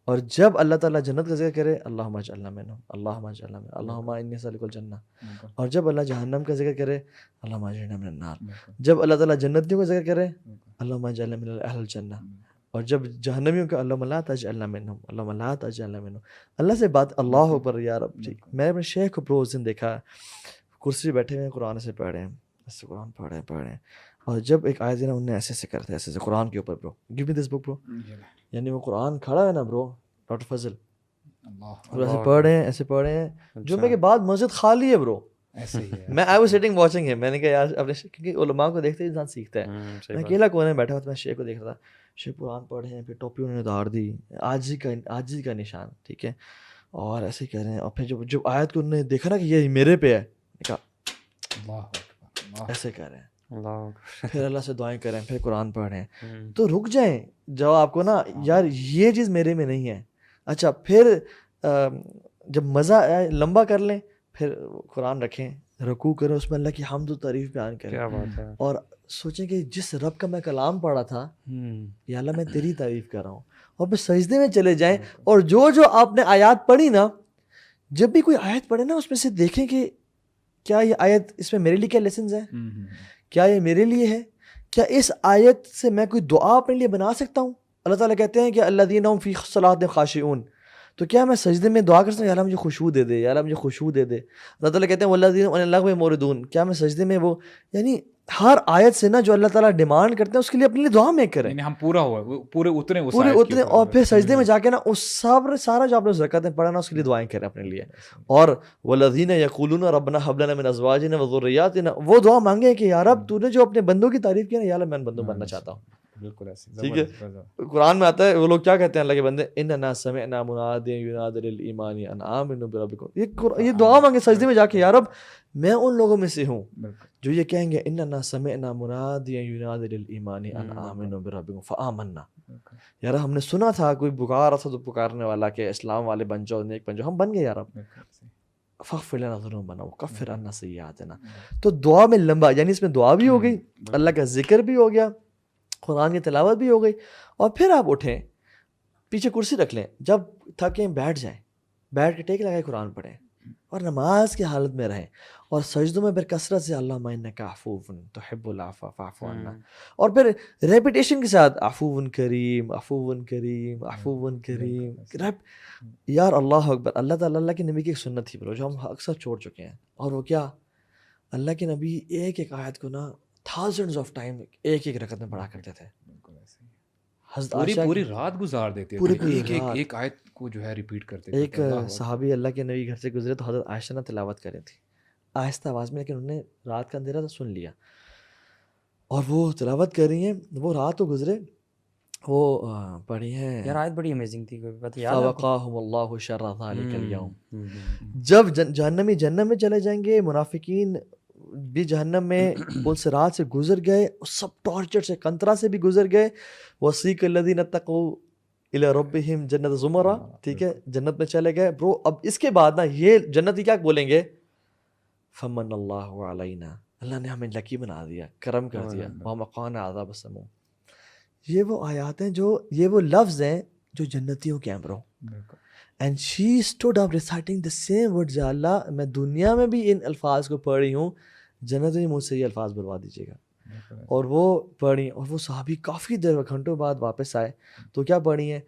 اور جب اللہ تعالیٰ جنت کا ذکر کرے اللہم اجعلنا منہم اللہم اجعلنا منہم اللہم انی اسألک الجنہ اور جب اللہ جہنم کا ذکر کرے اللہم اجرنا من النار جب اللہ تعالیٰ جنتیوں کا ذکر کرے اللہم اجعلنا من اہل الجنہ اور جب جہنمیوں کا اللہم لا تجعلنا منہم اللہم لا تجعلنا منہم اللہ سے بات اللہ اوپر یا رب جی میں نے اپنے شیخ کو پرو اس دن دیکھا کرسی بیٹھے ہوئے قرآن سے پڑھ رہے ہیں ایسے قرآن پڑھ رہے ہیں اور جب ایک آیت ہے نا انہیں ایسے سے کرتے ایسے سے قرآن کے اوپر برو گیو می دس بک برو یعنی وہ قرآن کھڑا ہے نا برو ڈاکٹر فضل ایسے پڑھ رہے ہیں جمعے کے بعد مسجد خالی ہے برو میں آئی واز سٹنگ واچنگ ہے میں نے کہا یار اپنے کیونکہ علماء کو دیکھتے انسان سیکھتا ہے میں اکیلا کونے میں بیٹھا ہوا تھا میں شیخ کو دیکھ رہا تھا شیخ قرآن پڑھ رہے ہیں پھر ٹوپی انہوں نے اتار دی عاجزی کا نشان ٹھیک ہے اور ایسے کہہ رہے ہیں اور پھر جب آیت کو انہوں نے دیکھا نا کہ یہ میرے پہ ہے کہا ایسے کہہ رہے ہیں پھر اللہ سے دعائیں کریں پھر قرآن پڑھ رہے ہیں تو رک جائیں جب آپ کو نا یار یہ چیز میرے میں نہیں ہے اچھا پھر جب مزہ آئے لمبا کر لیں پھر قرآن رکھیں رکوع کریں اس میں اللہ کی حمد و تعریف بیان کریں اور سوچیں کہ جس رب کا میں کلام پڑھا تھا یا اللہ میں تیری تعریف کر رہا ہوں اور پھر سجدے میں چلے جائیں اور جو آپ نے آیات پڑھی نا جب بھی کوئی آیت پڑھے نا اس میں سے دیکھیں کہ کیا یہ آیت اس میں میرے لیے کیا لیسنز ہیں کیا یہ میرے لیے ہے کیا اس آیت سے میں کوئی دعا اپنے لیے بنا سکتا ہوں اللہ تعالیٰ کہتے ہیں کہ الذین هم فی صلاتہم خاشعون تو کیا میں سجدے میں دعا کر سکتا ہوں یا اللہ مجھے خشوع دے دے یا اللہ مجھے خشوع دے دے اللہ تعالیٰ کہتے ہیں والذین عن اللغو معرضون کیا میں سجدے میں وہ یعنی ہر آیت سے نا جو اللہ تعالیٰ ڈیمانڈ کرتے ہیں اس کے لیے اپنے لیے دعا میں کریں ہم پورا پورے اتریں اور پھر سجدے میں جا کے نا اس سارا جو آپ نے زکاتیں پڑھا نا اس کے لیے دعائیں کریں اپنے لیے اور والذین یقولون ربنا هب لنا من ازواجنا وذریاتنا وہ دعا مانگیں کہ یا رب تو نے جو اپنے بندوں کی تعریف کی نا یا اللہ میں ان بندوں بننا چاہتا ہوں بالکل ایسے ٹھیک ہے قرآن میں آتا ہے وہ لوگ کیا کہتے ہیں اللہ کے بندے اننا سمعنا منادیا ینادی للایمان ان آمنوا بربکم یہ دعا مانگے سجدے میں جا کے یا رب میں ان لوگوں میں سے ہوں جو یہ کہیں گے اننا سمعنا منادیا ینادی للایمان ان آمنوا بربکم فآمنا یار ہم نے سنا تھا کوئی پکار رہا تھا تو پکارنے والا کہ اسلام والے بن جاؤ نیک بن جاؤ ہم بن گئے یا رب فاغفر لنا ذنوبنا وکفر عنا سیئاتنا تو دعا میں لمبا یعنی اس میں دعا بھی ہو گئی اللہ کا ذکر بھی ہو گیا قرآن کی تلاوت بھی ہو گئی اور پھر آپ اٹھیں پیچھے کرسی رکھ لیں, جب تھکیں بیٹھ جائیں, بیٹھ کے ٹیک لگائے قرآن پڑھیں اور نماز کی حالت میں رہیں, اور سجدوں میں پھر کثرت سے اللہم انک عفو تحب العفو فاعف عنا, اور پھر ریپیٹیشن کے ساتھ عفو کریم عفو کریم عفو کریم. یار اللہ اکبر, اللہ تعالیٰ, اللہ کے نبی کی ایک سنت تھی برو جو ہم اکثر چھوڑ چکے ہیں, اور وہ کیا, اللہ کے نبی ایک ایک آیت کو نا تھاؤزنڈز آف ٹائم ایک ایک رکعت میں پڑھا کرتے تھے, پوری رات گزار دیتے تھے, ایک آیت کو جو ہے ریپیٹ کرتے تھے. ایک صحابی اللہ کے نبی گھر سے گزرے تو حضرت عائشہ نے تلاوت کری تھی آہستہ آواز میں, لیکن انہوں نے رات کا اندھیرا تو سن لیا, اور وہ تلاوت کر رہی ہیں, وہ رات کو گزرے, وہ پڑھی ہیں یار آیت بڑی امیزنگ تھی, فوقاہم اللہ شر ذلک اليوم. جب جہنمی جہنم میں چلے جائیں گے, منافقین بھی جہنم میں پلسرات سے گزر گئے, سب ٹارچر سے کنترا سے بھی گزر گئے, وسیق الذین اتقوا الی ربہم جنت زمرہ, ٹھیک ہے, جنت میں چلے گئے. برو اب اس کے بعد نا یہ جنتی کیا بولیں گے, فمن اللہ علینا, اللہ نے ہمیں لکی بنا دیا, کرم کر دیا, ووقانا عذاب السموم. یہ وہ آیات ہیں, جو یہ وہ لفظ ہیں جو جنتیوں کے ہیں برو. And she stood up reciting the same words, یا اللہ میں دنیا میں بھی ان الفاظ کو پڑھ رہی ہوں, جنت میں مجھ سے یہ الفاظ بلوا دیجیے گا. اور وہ پڑھی, اور وہ صحابی کافی دیر گھنٹوں بعد واپس آئے تو کیا پڑھی ہیں,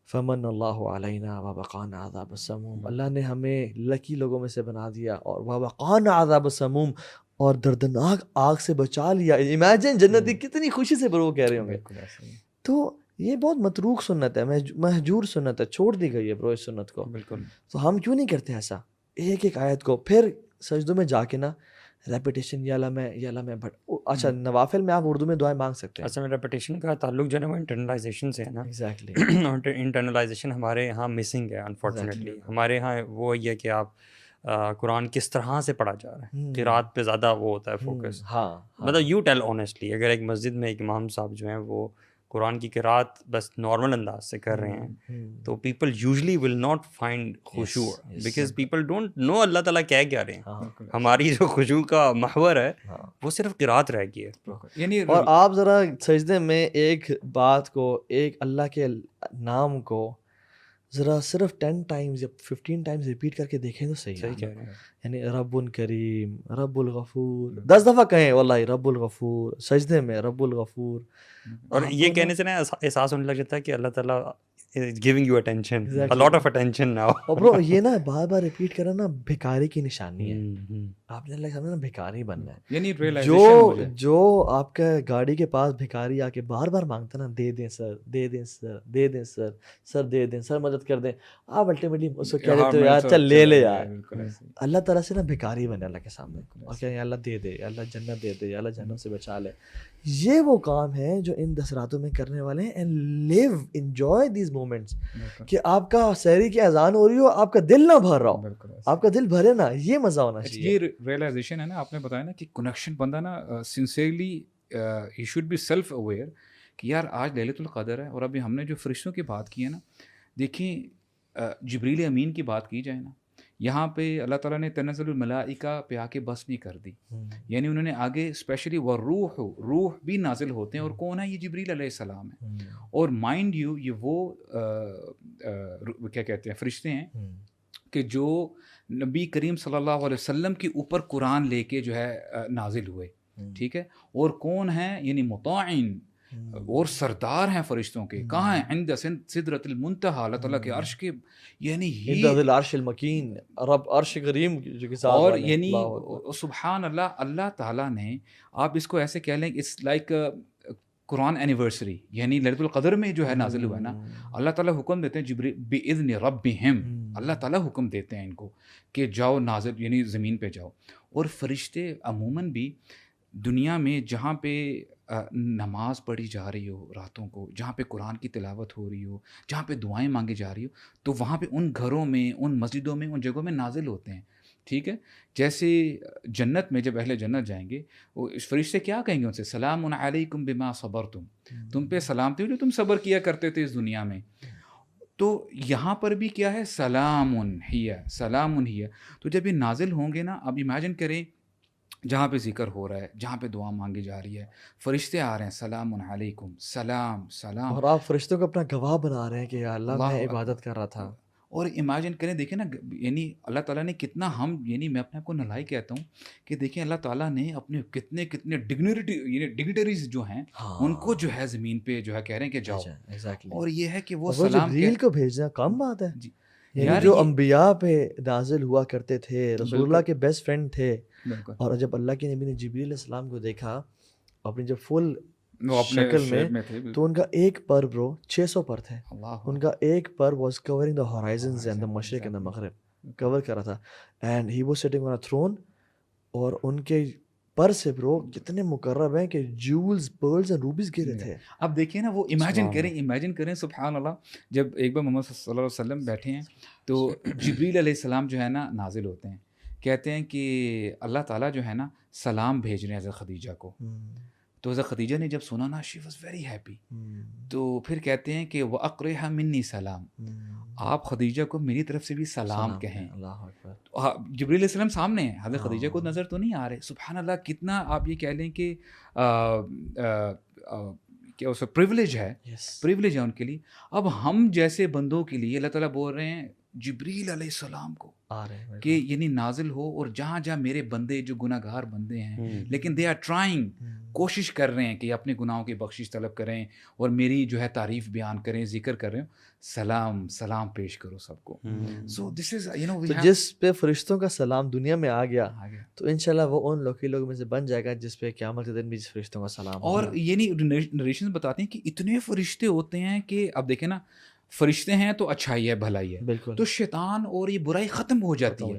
فمن اللہ علینا ووقانا عذاب السموم, اللہ نے ہمیں لکی لوگوں میں سے بنا دیا, اور ووقانا عذاب السموم, اور دردناک آگ سے بچا لیا. امیجن جنتی کتنی خوشی سے برو کہہ رہے ہوں گے. تو یہ بہت متروک سنت ہے, مہجور سنت ہے, چھوڑ دی گئی ہے برو اس سنت کو. بالکل. تو ہم کیوں نہیں کرتے ایسا, ایک ایک آیت کو پھر سجدوں میں جا کے نا ریپیٹیشن, یا اللہ میں اچھا نوافل میں آپ اردو میں دعائیں مانگ سکتے ہیں. اصل میں ریپیٹیشن کا تعلق جو ہے نا وہ انٹرنلائزیشن سے ہے نا. ایگزیکٹلی. اور انٹرنلائزیشن ہمارے یہاں مسنگ ہے انفارچونیٹلی. ہمارے یہاں وہ یہ کہ آپ قرآن کس طرح سے پڑھا جا رہا ہے, قرات پہ زیادہ وہ ہوتا ہے فوکس. مطلب یو ٹیل آنیسٹلی, اگر ایک مسجد میں ایک امام صاحب جو ہیں وہ قرآن کی قرات بس نارمل انداز سے کر رہے ہیں, تو people usually will not find خشوع, بیکاز پیپل ڈونٹ نو اللہ تعالیٰ کہہ رہے ہیں. ہماری جو خشوع کا محور ہے وہ صرف قرات رہ گئی ہے. اور آپ ذرا سجدے میں ایک بات کو, ایک اللہ کے نام کو ذرا صرف 10 ٹائمز یا 15 ٹائمز ریپیٹ کر کے دیکھیں تو صحیح ہے. یعنی رب کریم, رب الغفور 10 دفعہ کہیں واللہ رب الغفور, سجدے میں رب الغفور. اور یہ کہنے سے نا احساس ہونے لگ جاتا ہے کہ اللہ تعالیٰ is giving you attention, a lot of attention now. اور برو یہ نا بار بار ریپیٹ کرنا نا بھکاری کی نشانی ہے. آپ نے اللہ نا بھکاری بننا ہے. یعنی جو آپ کا گاڑی کے پاس بھکاری آ کے بار بار مانگتا نا, دے دیں سر, دے دیں سر, دے دیں سر, سر دے دیں سر, مدد کر دیں, آپ الٹیمیٹلی اس کو کہہ دیتے ہو یار چل لے لے یار. اللہ تعالیٰ سے نا بھکاری بنے اللہ کے سامنے, اور کہ اللہ دے دے, اللہ جنت دے دے, اللہ جنت سے بچا لے. یہ وہ کام ہے جو ان 10 راتوں میں کرنے والے ہیں. And leave, enjoy these moments, کہ آپ کا سحری کی اذان ہو رہی ہو, آپ کا دل نہ بھر رہا ہو, آپ کا دل بھرے نا, یہ مزہ ہونا چاہیے. یہ ریئلائزیشن ہے نا, آپ نے بتایا نا کہ کنیکشن بندہ نا سنسیئرلی ہی شوڈ بی سیلف اویئر کہ یار آج لیلۃ القدر ہے. اور ابھی ہم نے جو فرشتوں کی بات کی ہے نا, دیکھیں جبریل امین کی بات کی جائے نا, یہاں پہ اللہ تعالیٰ نے تنزل الملائکہ پہ آ کے بس نہیں کر دی, یعنی انہوں نے آگے اسپیشلی وہ روح بھی نازل ہوتے ہیں. اور کون ہے یہ؟ جبریل علیہ السلام ہے. اور مائنڈ یو یہ وہ کیا کہتے ہیں فرشتے ہیں کہ جو نبی کریم صلی اللہ علیہ وسلم کے اوپر قرآن لے کے جو ہے نازل ہوئے, ٹھیک ہے. اور کون ہیں؟ یعنی مطاعن اور سردار ہیں فرشتوں کے. کہاں ہیں؟ عند سدرۃ المنتہا, اللہ تعالیٰ کے عرش کے, یعنی عند العرش المکین, رب عرش کریم کے ساتھ. اور یعنی سبحان اللہ, اللہ تعالیٰ نے, آپ اس کو ایسے کہہ لیں, اٹس لائک قرآن اینیورسری, یعنی لیلۃ القدر میں جو ہے نازل ہوا ہے نا, اللہ تعالیٰ حکم دیتے ہیں جبریل بِإِذْنِ رَبِّهِمْ, اللہ تعالیٰ حکم دیتے ہیں ان کو کہ جاؤ نازل, یعنی زمین پہ جاؤ. اور فرشتے عموماً بھی دنیا میں جہاں پہ نماز پڑھی جا رہی ہو راتوں کو, جہاں پہ قرآن کی تلاوت ہو رہی ہو, جہاں پہ دعائیں مانگی جا رہی ہو, تو وہاں پہ ان گھروں میں, ان مسجدوں میں, ان جگہوں میں نازل ہوتے ہیں, ٹھیک ہے. جیسے جنت میں جب اہل جنت جائیں گے, وہ فرشتے کیا کہیں گے ان سے؟ سلام علیکم بما صبرتم, تم پہ سلامتی ہو جو تم صبر کیا کرتے تھے اس دنیا میں. تو یہاں پر بھی کیا ہے؟ سلام ہی, سلام ہی. تو جب یہ نازل ہوں گے نا, اب امیجن کریں جہاں پہ ذکر ہو رہا ہے، جہاں پہ دعا مانگی جا رہی ہے، فرشتے آ رہے ہیں، سلام علیکم، سلام سلام، اور آپ فرشتوں کو اپنا گواہ بنا رہے ہیں کہ یا اللہ میں عبادت کر رہا تھا. اور امیجن کریں، دیکھیں نا، یعنی اللہ تعالیٰ نے کتنا، ہم یعنی میں اپنے آپ کو نلائی کہتا ہوں کہ دیکھیں اللہ تعالیٰ نے اپنے کتنے کتنے ڈگنیٹریز جو ہیں ان کو جو ہے زمین پہ جو ہے کہہ رہے ہیں کہ جاؤ. اور یہ ہے کہ وہ سلام جبریل کو بھیجنا کم بات ہے. یعنی جو انبیاء پہ نازل ہوا کرتے تھے، رسول اللہ کے بیسٹ فرینڈ تھے، اور جب اللہ کے نبی نے جبریل علیہ السلام کو دیکھا اپنی جب فل شکل میں، تو ان کا ایک پر برو 600 پر تھے. ان کا ایک پر was covering the horizons and the مشرق اینڈ دا مغرب، کور کر رہا تھا. And he was sitting on a throne, اور ان کے پر سے برو کتنے مقرب ہیں کہ جولز، پرلز اینڈ روبیز گرے تھے. اب دیکھیں نا، وہ امیجن کریں سبحان اللہ، جب ایک بار محمد صلی اللہ علیہ وسلم بیٹھے ہیں تو جبریل علیہ السلام جو ہے نا نازل ہوتے ہیں، کہتے ہیں کہ اللہ تعالیٰ جو ہے نا سلام بھیج رہے ہیں حضرت خدیجہ کو. تو حضرت خدیجہ نے جب سنا نا، شی واز ویری ہیپی. تو پھر کہتے ہیں کہ وَأَقْرِهَا مِنِّي سلام، آپ خدیجہ کو میری طرف سے بھی سلام کہیں. جبریل علیہ السلام سامنے ہیں، حضرت خدیجہ کو نظر تو نہیں آ رہے. سبحان اللہ، کتنا آپ یہ کہہ لیں کہ پریولیج ہے ان کے لیے. اب ہم جیسے بندوں کے لیے اللہ تعالیٰ بول رہے ہیں جبریل علیہ السلام کو کہ یعنی نازل ہو، اور جہاں جہاں میرے بندے جو گناہ گار بندے ہیں لیکن دے آر ٹرائنگ، کوشش کر رہے ہیں کہ اپنے گناہوں کی بخشش طلب کریں اور میری جو ہے تعریف بیان کریں، ذکر کر رہے ہوں، سلام پیش کرو سب کو. سو دس از جس پہ فرشتوں کا سلام دنیا میں آ گیا تو انشاءاللہ وہ ان لوگوں میں سے بن جائے گا جس پہ قیامت کے دن بھی جس فرشتوں کا سلام. اور یعنی نریشن بتاتے ہیں کہ اتنے فرشتے ہوتے ہیں کہ اب دیکھیں نا، فرشتے ہیں تو اچھائی ہے، بھلائی ہے، بالکل، تو شیطان اور یہ برائی ختم ہو جاتی ہے.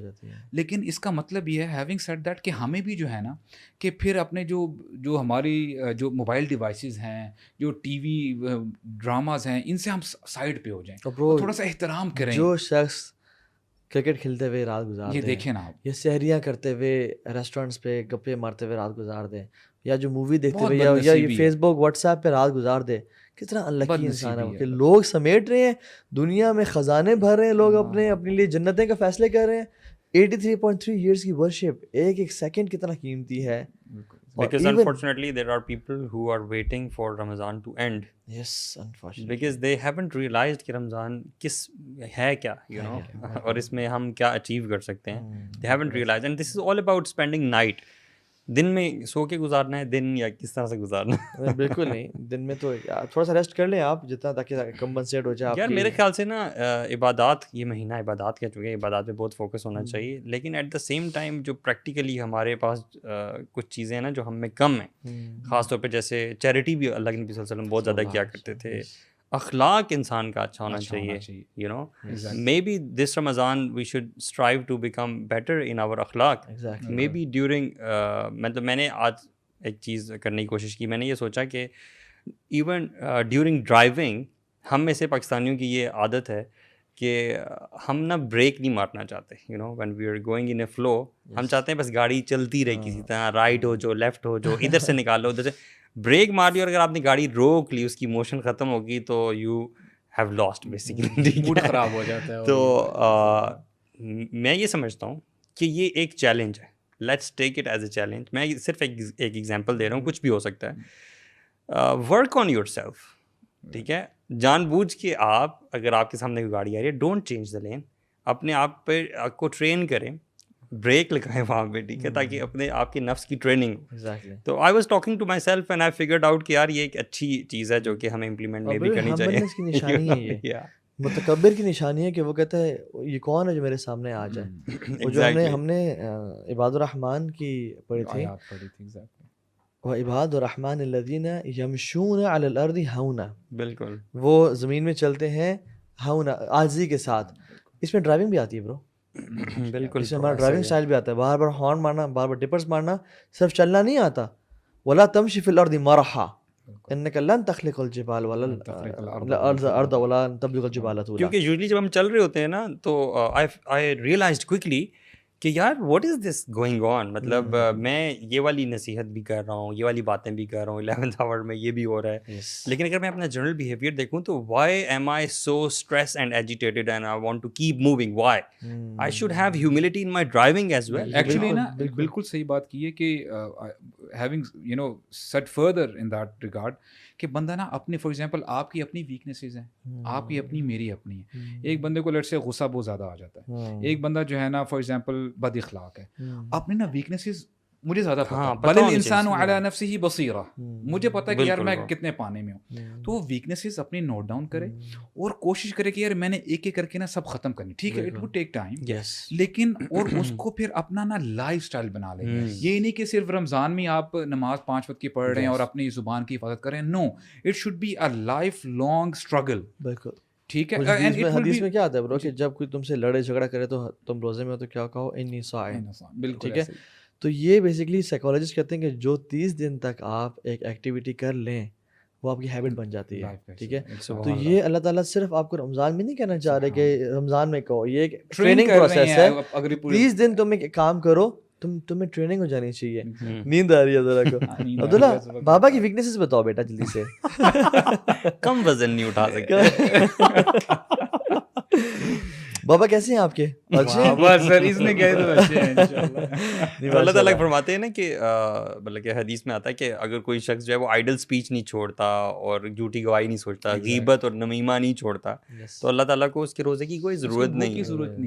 لیکن اس کا مطلب یہ ہے ہیونگ سیڈ دیٹ کہ ہمیں بھی جو ہے نا کہ پھر اپنے جو ہماری جو موبائل ڈیوائسز ہیں، جو ٹی وی ڈراماز ہیں، ان سے ہم سائڈ پہ ہو جائیں، تھوڑا سا احترام کریں. جو شخص کرکٹ کھیلتے ہوئے رات گزار دیں، یہ دیکھیں نا آپ، یا سحریاں کرتے ہوئے ریسٹورینٹس پہ گپے مارتے ہوئے رات گزار دیں، یا جو مووی دیکھتے ہوئے یا فیس بک واٹس ایپ پہ رات گزار دے، کتنا انلکی انسان ہے کہ لوگ سمیٹ رہے ہیں دنیا میں، خزانے بھر رہے ہیں لوگ، اپنے لیے جنتیں کا فیصلے کر رہے ہیں. 83.3 ایئرس کی ورشپ، ایک سیکنڈ کتنا قیمتی ہے. Because unfortunately there are people who are waiting for Ramadan to end. Yes, unfortunately. Because they haven't realized کہ رمضان کس ہے کیا، you know، اور اس میں ہم کیا اچیو کر سکتے ہیں. They haven't realized, and this is all about spending night. دن میں سو کے گزارنا ہے دن یا کس طرح سے گزارنا ہے؟ بالکل نہیں، دن میں تو تھوڑا سا ریسٹ کر لیں آپ جتنا، تاکہ کمپنسیٹ ہو جائے. یار میرے خیال سے نا عبادات، یہ مہینہ عبادات کا چونکہ عبادات پہ بہت فوکس ہونا چاہیے، لیکن ایٹ دا سیم ٹائم جو پریکٹیکلی ہمارے پاس کچھ چیزیں ہیں نا جو ہم میں کم ہیں، خاص طور پہ جیسے چیریٹی بھی اللہ کے نبی صلی اللہ علیہ وسلم بہت زیادہ کیا کرتے تھے. اخلاق انسان کا اچھا ہونا چاہیے، you know, maybe this Ramadan we should strive to become better in our اخلاق. مے بی ڈیورنگ، مطلب میں نے آج ایک چیز کرنے کی کوشش کی، میں نے یہ سوچا کہ ایون ڈیورنگ ڈرائیونگ، ہم میں سے پاکستانیوں کی یہ عادت ہے کہ ہم نا بریک نہیں مارنا چاہتے، you know, when we are going in a flow, ہم چاہتے ہیں بس گاڑی چلتی رہے کسی طرح، رائٹ ہو جو، لیفٹ ہو جو، ادھر سے نکالو ادھر سے، بریک مار لی اور اگر آپ نے گاڑی روک لی، اس کی موشن ختم ہوگی تو you have lost basically, mood خراب ہو جاتا ہے. تو میں یہ سمجھتا ہوں کہ یہ ایک چیلنج ہے، let's take it as a challenge. میں صرف ایک ایگزامپل دے رہا ہوں، کچھ بھی ہو سکتا ہے. ورک آن یور سیلف، ٹھیک ہے، جان بوجھ کے آپ، اگر آپ کے سامنے کوئی گاڑی آ رہی ہے، ڈونٹ چینج دا لین، اپنے آپ پہ کو ٹرین کریں، بریک لگائیں وہاں پہ، ٹھیک ہے، تاکہ اپنے آپ کے نفس کی ٹریننگ ہو. تو I was talking to myself and I figured out کہ یار یہ ایک اچھی چیز ہے جو کہ ہمیں امپلیمنٹ میں بھی کرنی چاہیے. متکبر کی نشانی ہے کہ وہ کہتا ہے یہ کون ہے جو میرے سامنے آ جائے. وہ جو ہم نے عباد الرحمن کی پڑھی تھی، وعباد الرحمن الذین یمشون علی الارض ہونا، بالکل، وہ زمین میں چلتے ہیں ہونا، عاجزی کے ساتھ. اس میں ڈرائیونگ بھی آتی ہے برو، بالکل، اس میں ہمارا ڈرائیونگ اسٹائل بھی آتا ہے، بار بار ہارن مارنا، بار بار ٹپرز مارنا، صرف چلنا نہیں آتا. ولا تمشی فی الارض مرحا انک لن تخلق الجبال ولا الارض ولا تبلغ الجبال طولا. کیونکہ یوزلی جب ہم چل رہے ہوتے ہیں نا تو آئی ریئلائزڈ کوئکلی کہ یار what is this going on. مطلب میں یہ والی نصیحت بھی کر رہا ہوں, یہ والی باتیں بھی کر رہا ہوں, 11th آور میں یہ بھی ہو رہا ہے, لیکن اگر میں اپنا جنرل بیہیویئر دیکھوں تو why am I so stress and agitated and I want to keep moving, why I should have humility in my driving as well. Actually نا بالکل صحیح بات کی ہے کہ having you know set further in that regard کہ بندہ نا اپنے فار ایگزامپل آپ کی اپنی ویکنیسز ہیں, آپ کی اپنی میری اپنی ہے. ایک بندے کو لیٹ سے غصہ بہت زیادہ آ جاتا ہے, ایک بندہ جو ہے نا فار ایگزامپل بد اخلاق ہے. اپنے نا ویکنیسز مجھے زیادہ پتہ ہے, بل الانسان علی نفسہ بصیرہ, مجھے پتہ ہے کہ یار میں کتنے پانے میں ہوں. تو وہ ویکنیسز اپنی نوٹ ڈاؤن کرے اور کوشش کرے کہ یار میں نے ایک ایک کر کے نا سب ختم کرنی. ٹھیک ہے, اٹ وڈ ٹیک ٹائم, لیکن اور اس کو پھر اپنا نا لائف سٹائل بنا لے. یہ نہیں کہ صرف رمضان میں آپ نماز 5 وقت کی پڑھ رہے ہیں اور اپنی زبان کی حفاظت کر رہے ہیں. No, it should be a lifelong struggle. بالکل ٹھیک ہے. حدیث میں کیا آتا ہے برو کہ جب کوئی تم سے لڑے جھگڑا کرے تو تم روزے میں ہو تو کیا کہو, انی صائم. بالکل ٹھیک ہے. تو یہ بیسکلی سائیکالوجسٹ کہتے ہیں کہ جو 30 دن تک آپ ایک ایکٹیویٹی کر لیں وہ آپ کی ہیبٹ بن جاتی ہے. ٹھیک ہے. تو یہ اللہ تعالیٰ صرف آپ کو رمضان میں نہیں کہنا چاہ رہے کہ رمضان میں کہو, یہ ایک ٹریننگ پروسیس ہے. 30 دن تم ایک کام کرو, تمہیں ٹریننگ ہو جانی چاہیے. نیند آ رہی ہے ذرا کو. عبداللہ بابا کی ویکنیسز بتاؤ بیٹا جلدی سے. کم وزن نہیں اٹھا سکتے. بابا کیسے ہیں آپ کے؟ اللہ تعالیٰ فرماتے ہیں نا کہ مطلب کہ حدیث میں آتا ہے کہ اگر کوئی شخص جو ہے وہ آئیڈل اسپیچ نہیں چھوڑتا اور جھوٹی گواہی نہیں سوچتا, غیبت اور نمیمہ نہیں چھوڑتا, تو اللہ تعالیٰ کو اس کے روزے کی کوئی ضرورت نہیں.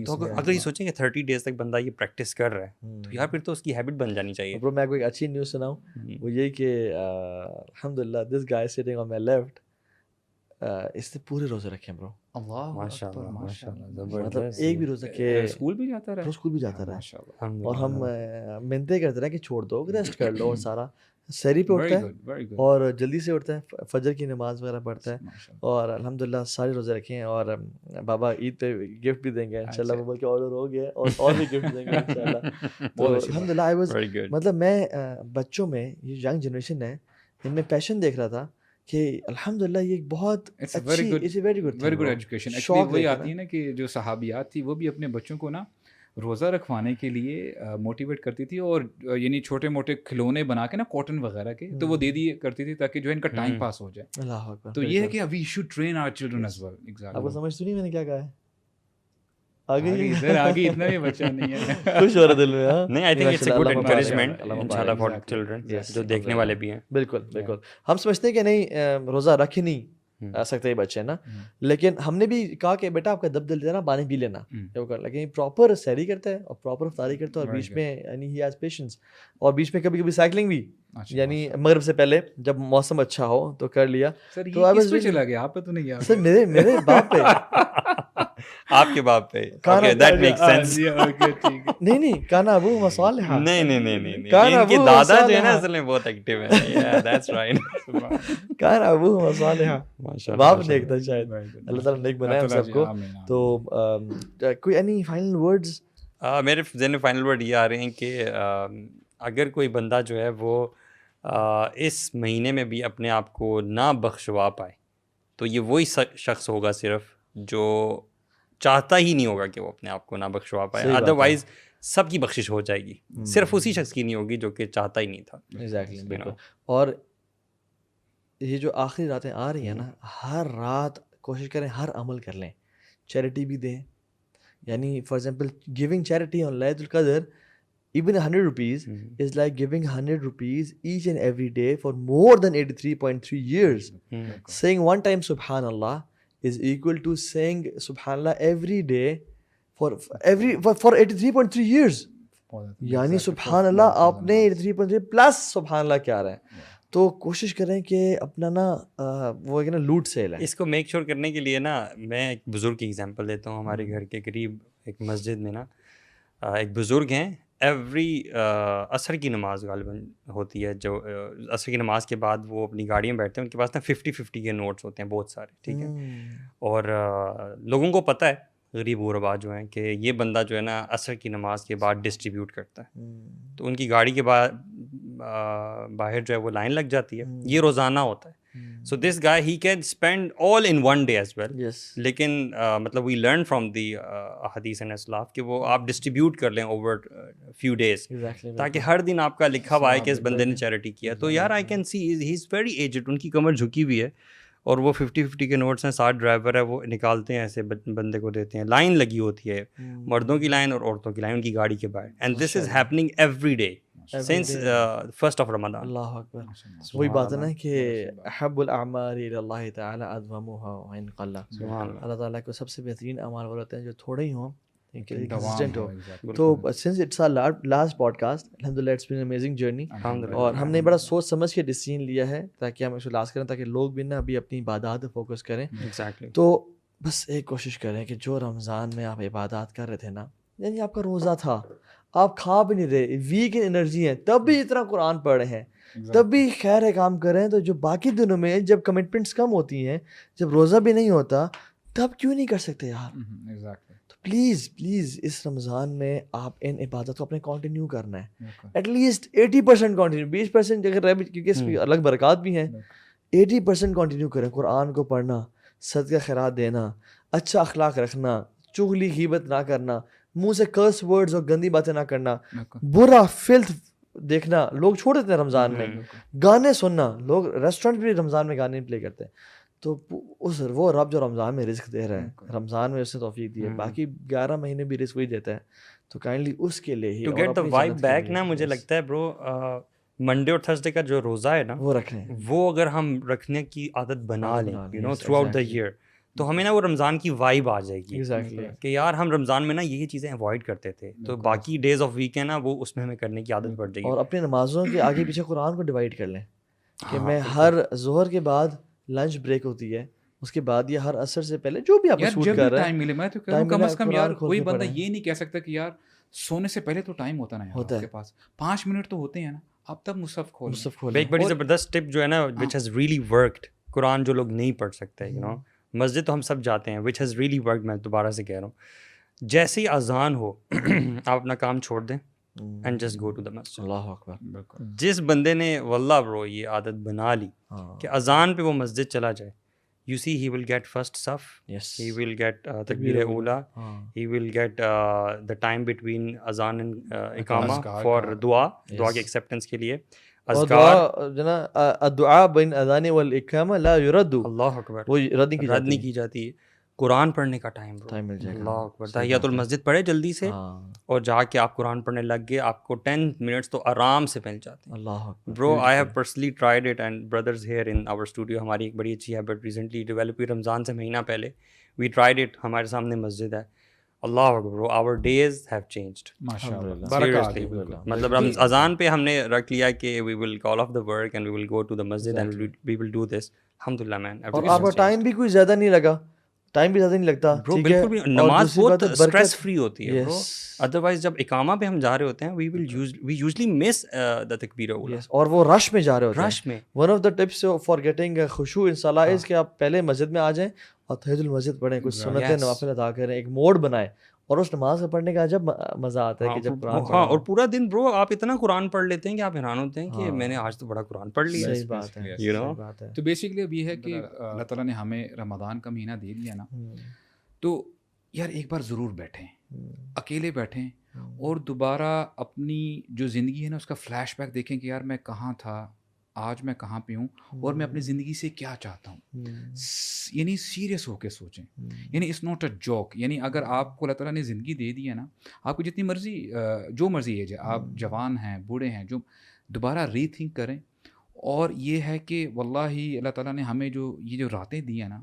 تو اگر یہ سوچیں کہ 30 days تک بندہ یہ پریکٹس کر رہا ہے تو یار پھر تو اس کی ہیبٹ بن جانی چاہیے. میں کوئی اچھی نیوز سناؤں, وہ یہی کہ الحمدللہ دس گائے سٹنگ آن مائی لیفٹ, اس نے پورے روزے رکھے ہیں برو. اللہ ماشاءاللہ ماشاءاللہ, مطلب ایک بھی روزہ کہ اسکول بھی جاتا رہا, اسکول بھی جاتا رہا, اور ہم منتیں کرتے رہے کہ چھوڑ دو, ریسٹ کر لو, اور سارا سحری پہ اٹھتا ہے اور جلدی سے اٹھتا ہے, فجر کی نماز وغیرہ پڑھتا ہے, اور الحمدللہ سارے روزے رکھے ہیں. اور بابا عید پہ گفٹ بھی دیں گے انشاءاللہ, وہ بول کے آرڈر ہو گیا, اور بھی گفٹ دیں گے انشاءاللہ. تو الحمدللہ آئی واز, مطلب میں بچوں میں یہ ینگ جنریشن ہے ان میں پیشن دیکھ رہا تھا کہ الحمدللہ یہ بہت ویری گڈ ایجوکیشن. ایکچولی وہی آتی ہے نا کہ جو صحابیات تھی وہ بھی اپنے بچوں کو نا روزہ رکھوانے کے لیے موٹیویٹ کرتی تھی, اور یعنی چھوٹے موٹے کھلونے بنا کے نا کاٹن وغیرہ کے, تو وہ دے دی کرتی تھی تاکہ جو ہے ان کا ٹائم پاس ہو جائے. اللہ اکبر. تو یہ ہے کہ we should train our children as well. آپ کو سمجھ تو نہیں میں نے کیا کہا ہے؟ آگے اتنا بھی بچہ نہیں ہے, خوش ہو رہا دل میں. نہیں, I think it's a good encouragement انشاءاللہ فار چلڈرن جو دیکھنے والے بھی ہیں. بالکل بالکل. ہم سمجھتے ہیں کہ نہیں روزہ رکھ ہی نہیں سکتے بچے نا, لیکن ہم نے بھی کہا کہ بیٹا آپ کا دب دل دینا, پانی پی لینا, لیکن پراپر سحری کرتا ہے اور پراپر افطاری کرتا ہے, اور بیچ میں یعنی ہی ہیز پیشنس, اور بیچ میں کبھی کبھی سائیکلنگ بھی, یعنی مغرب سے پہلے جب موسم اچھا ہو تو کر لیا. تو کس پہ چلا گیا, آپ پہ تو نہیں گیا سر, میرے باپ پہ. آپ کے باپ پہ. Okay that make sense. نہیں کانا ابو مصالحہ. نہیں کانا ابو دادا جو ہے نا اصل میں بہت ایکٹیو ہے. یا دیٹس رائٹ. کانا ابو مصالحہ. باپ نیک تھا شاید, اللہ تعالیٰ نیک بنائے ہم سب کو. تو کوئی اینی فائنل ورڈز؟ میرے ذہن میں فائنل ورڈ یہ آ رہے ہیں کہ اگر کوئی بندہ جو ہے وہ اس مہینے میں بھی اپنے آپ کو نہ بخشوا پائے تو یہ وہی شخص ہوگا صرف جو چاہتا ہی نہیں ہوگا کہ وہ اپنے آپ کو نہ بخشوا پائے. ادروائز سب کی بخشش ہو جائے گی, صرف اسی شخص کی نہیں ہوگی جو کہ چاہتا ہی نہیں تھا. ایگزیکٹلی, بالکل. اور یہ جو آخری راتیں آ رہی ہیں نا, ہر رات کوشش کریں ہر عمل کر لیں, چیریٹی بھی دیں. یعنی فار ایگزامپل گیونگ چیریٹی آن لیلۃ القدر, even 100 rupees is like giving 100 rupees each and every day for more than 83.3 years. Saying one time Subhanallah is equal to saying Subhanallah every day for 83.3 years. یعنی Subhanallah آپ نے 83.3 plus Subhanallah کیا رہے ہیں. تو کوشش کریں کہ اپنا نا وہ ہے نا لوٹ سیل ہے. اس کو میک شور کرنے کے لیے نا میں ایک بزرگ کی ایگزامپل دیتا ہوں. ہمارے گھر کے قریب ایک مسجد میں نا ایک بزرگ ہیں, ایوری عصر کی نماز غالباً ہوتی ہے, جو عصر کی نماز کے بعد وہ اپنی گاڑی میں بیٹھتے ہیں, ان کے پاس نا 50-50 کے نوٹس ہوتے ہیں بہت سارے, ٹھیک ہے. اور لوگوں کو پتہ ہے, غریب غربا جو ہیں, کہ یہ بندہ جو ہے نا عصر کی نماز کے بعد ڈسٹریبیوٹ کرتا ہے. تو ان کی گاڑی کے بعد باہر جو ہے وہ لائن لگ جاتی ہے. یہ روزانہ ہوتا ہے. So this guy he can spend all in one day as well. Yes. لیکن مطلب وی لرن فرام دی حدیث اینڈ اسلاف کہ وہ آپ ڈسٹریبیوٹ کر لیں اوور فیو ڈیز, تاکہ ہر دن آپ کا لکھا ہوا ہے کہ اس بندے نے چیریٹی کیا. تو یار I can see he is very aged, ان کی کمر جھکی ہوئی ہے, اور وہ 50-50 کے نوٹس ہیں, 60 ڈرائیور ہے, وہ نکالتے ہیں ایسے بندے کو دیتے ہیں. لائن لگی ہوتی ہے, مردوں کی لائن اور عورتوں کی لائن ان کی گاڑی کے باہر. And this is happening every day since 1st of Ramadan. اللہ اکبر. وہی بات ہے نا کہ احب الاعمال الی اللہ تعالی ادومها وان قل. اللہ تعالیٰ کو سب سے بہترین اعمال وہ ہوتے ہیں جو تھوڑے ہی ہوں, کنسسٹنٹ ہو. تو since it's our last podcast, الحمدللہ it's been an amazing journey, اور ہم نے بڑا سوچ سمجھ کے ڈیسیژن لیا ہے تاکہ ہم اس کو لاسٹ کریں, تاکہ لوگ بھی نا ابھی اپنی عبادات پہ فوکس کریں. تو بس ایک کوشش کریں کہ جو رمضان میں آپ عبادات کر رہے تھے نا, یعنی آپ کا روزہ تھا, آپ کھا بھی نہیں رہے, ویک انرجی ہے, تب بھی اتنا قرآن پڑھ رہے ہیں, تب بھی خیر کام کر رہے ہیں. تو جو باقی دنوں میں جب کمٹمنٹس کم ہوتی ہیں, جب روزہ بھی نہیں ہوتا, تب کیوں نہیں کر سکتے یار؟ تو پلیز اس رمضان میں آپ ان عبادت کو اپنے کنٹینیو کرنا ہے. ایٹ لیسٹ 80% کنٹینیو, 20% اگر رہ, کیونکہ اس میں الگ برکات بھی ہیں, 80% کنٹینیو کریں. قرآن کو پڑھنا, صدقہ خیرات دینا, اچھا اخلاق رکھنا, چغلی غیبت نہ کرنا, منہ سے کرس ورڈز اور گندی باتیں نہ کرنا, برا فلتھ دیکھنا لوگ چھوڑ دیتے ہیں رمضان میں, گانے سننا, لوگ ریسٹورینٹ بھی رمضان میں گانے پلے کرتے ہیں. تو وہ رب جو رمضان میں رزق دے رہا ہے, رمضان میں اس نے توفیق دی ہے, باقی 11 مہینے بھی رزق وہی دیتا ہے. تو کائنڈلی اس کے لیے ہی to get the vibe back نا, مجھے لگتا ہے برو منڈے اور تھرسڈے کا جو روزہ ہے نا وہ رکھیں, وہ اگر ہم رکھنے کی عادت بنا لیں you know throughout the year, تو ہمیں نا وہ رمضان کی وائب آ جائے گی کہ یار ہم رمضان میں نا یہی چیزیں اوائڈ کرتے تھے, تو باقی ڈیز آف ویک ہے نا وہ اس میں ہمیں کرنے کی عادت پڑ جائے گی. اور اپنی نمازوں کے آگے پیچھے قرآن کو ڈیوائڈ کر لیں کہ میں ہر ظہر کے بعد لنچ بریک ہوتی ہے, اس کے بعد یہ ہر عصر سے پہلے جو بھی آپ کو سوٹ کر رہا ہے ٹائم ملے. میں تو کہہ رہا ہوں کم از کم یار کوئی بندہ یہ نہیں کہہ سکتا کہ یار سونے سے پہلے تو ٹائم ہوتا نا یار آپ کے پاس 5 منٹ تو ہوتے ہیں نا, آپ تب مصحف کھولیں. ایک بڑی زبردست ٹپ جو ہے نا which has really worked, قرآن جو لوگ نہیں پڑھ سکتے یو نو, مسجد تو ہم سب جاتے ہیں, which has really worked, میں دوبارہ سے کہہ رہا ہوں, جیسے ہی اذان ہو آپ اپنا کام چھوڑ دیں and just go to the مسجد. اللہ اکبر. جس بندے نے واللہ برو یہ عادت بنا لی کہ اذان پہ وہ مسجد چلا جائے, you see he will get first saf, he will get takbir ula, he will get the time between azan and iqama for dua کی acceptance کے لیے. اذکار جو نا الدعاء بین اذان والاقامہ لا یرد, اللہ اکبر, وہ رد نہیں کی جاتی ہے. قرآن پڑھنے کا ٹائم مل جائے گا. اللہ اکبر. تحیۃ المسجد پڑھے جلدی سے, اور جا کے آپ قرآن پڑھنے لگ گئے, آپ کو 10 منٹس تو آرام سے مل جاتے ہیں. اللہ اکبر. Bro I have personally tried it, and brothers here in our studio, ہماری ایک بڑی اچھی ہیبٹ ریسنٹلی ڈیولپ ہوئی, رمضان سے مہینہ پہلے وی ٹرائیڈ اٹ, ہمارے سامنے مسجد ہے. اللہ اکبر, our days have changed seriously. مطلب اذان پہ ہم نے رکھ لیا کہ we will call off the work and we will go to the masjid and we will do this. الحمدللہ مین. اور آپ کا ٹائم بھی کوئی زیادہ نہیں لگا, ٹائم بھی زیادہ نہیں لگتا. بالکل بھی نماز بہت اسٹریس فری ہوتی ہے. ادروائز جب اقامہ پہ ہم جا رہے ہوتے ہیں وی یوزلی مس دا تکبیر اولا, اور وہ رش میں جا رہے ہوتے ہیں. رش میں one of the tips for getting خشوع ان صلاح از کہ آپ پہلے مسجد میں آ جائیں اور تہجد المسجد پڑھیں, کچھ سنتیں نوافل ادا کریں, ایک موڈ بنائیں, اور اس نماز کو پڑھنے کا جب مزہ آتا ہے کہ جب قرآن. ہاں, اور پورا دن برو آپ اتنا قرآن پڑھ لیتے ہیں کہ آپ حیران ہوتے ہیں کہ میں نے آج تو بڑا قرآن پڑھ لیا. صحیح بات ہے, یو نو. تو بیسکلی اب یہ ہے کہ اللہ تعالیٰ نے ہمیں رمضان کا مہینہ دے دیا نا, تو یار ایک بار ضرور بیٹھیں, اکیلے بیٹھیں, اور دوبارہ اپنی جو زندگی ہے نا اس کا فلیش بیک دیکھیں کہ یار میں کہاں تھا, آج میں کہاں پہ ہوں, اور میں اپنی زندگی سے کیا چاہتا ہوں. یعنی سیریس ہو کے سوچیں, یعنی اٹس ناٹ اے جوک. یعنی اگر آپ کو اللہ تعالیٰ نے زندگی دے دی ہے نا, آپ کو جتنی مرضی جو مرضی ایج ہے, آپ جوان ہیں بوڑھے ہیں, جو دوبارہ ری تھنک کریں. اور یہ ہے کہ واللہ اللہ تعالیٰ نے ہمیں جو یہ جو راتیں دی ہیں نا,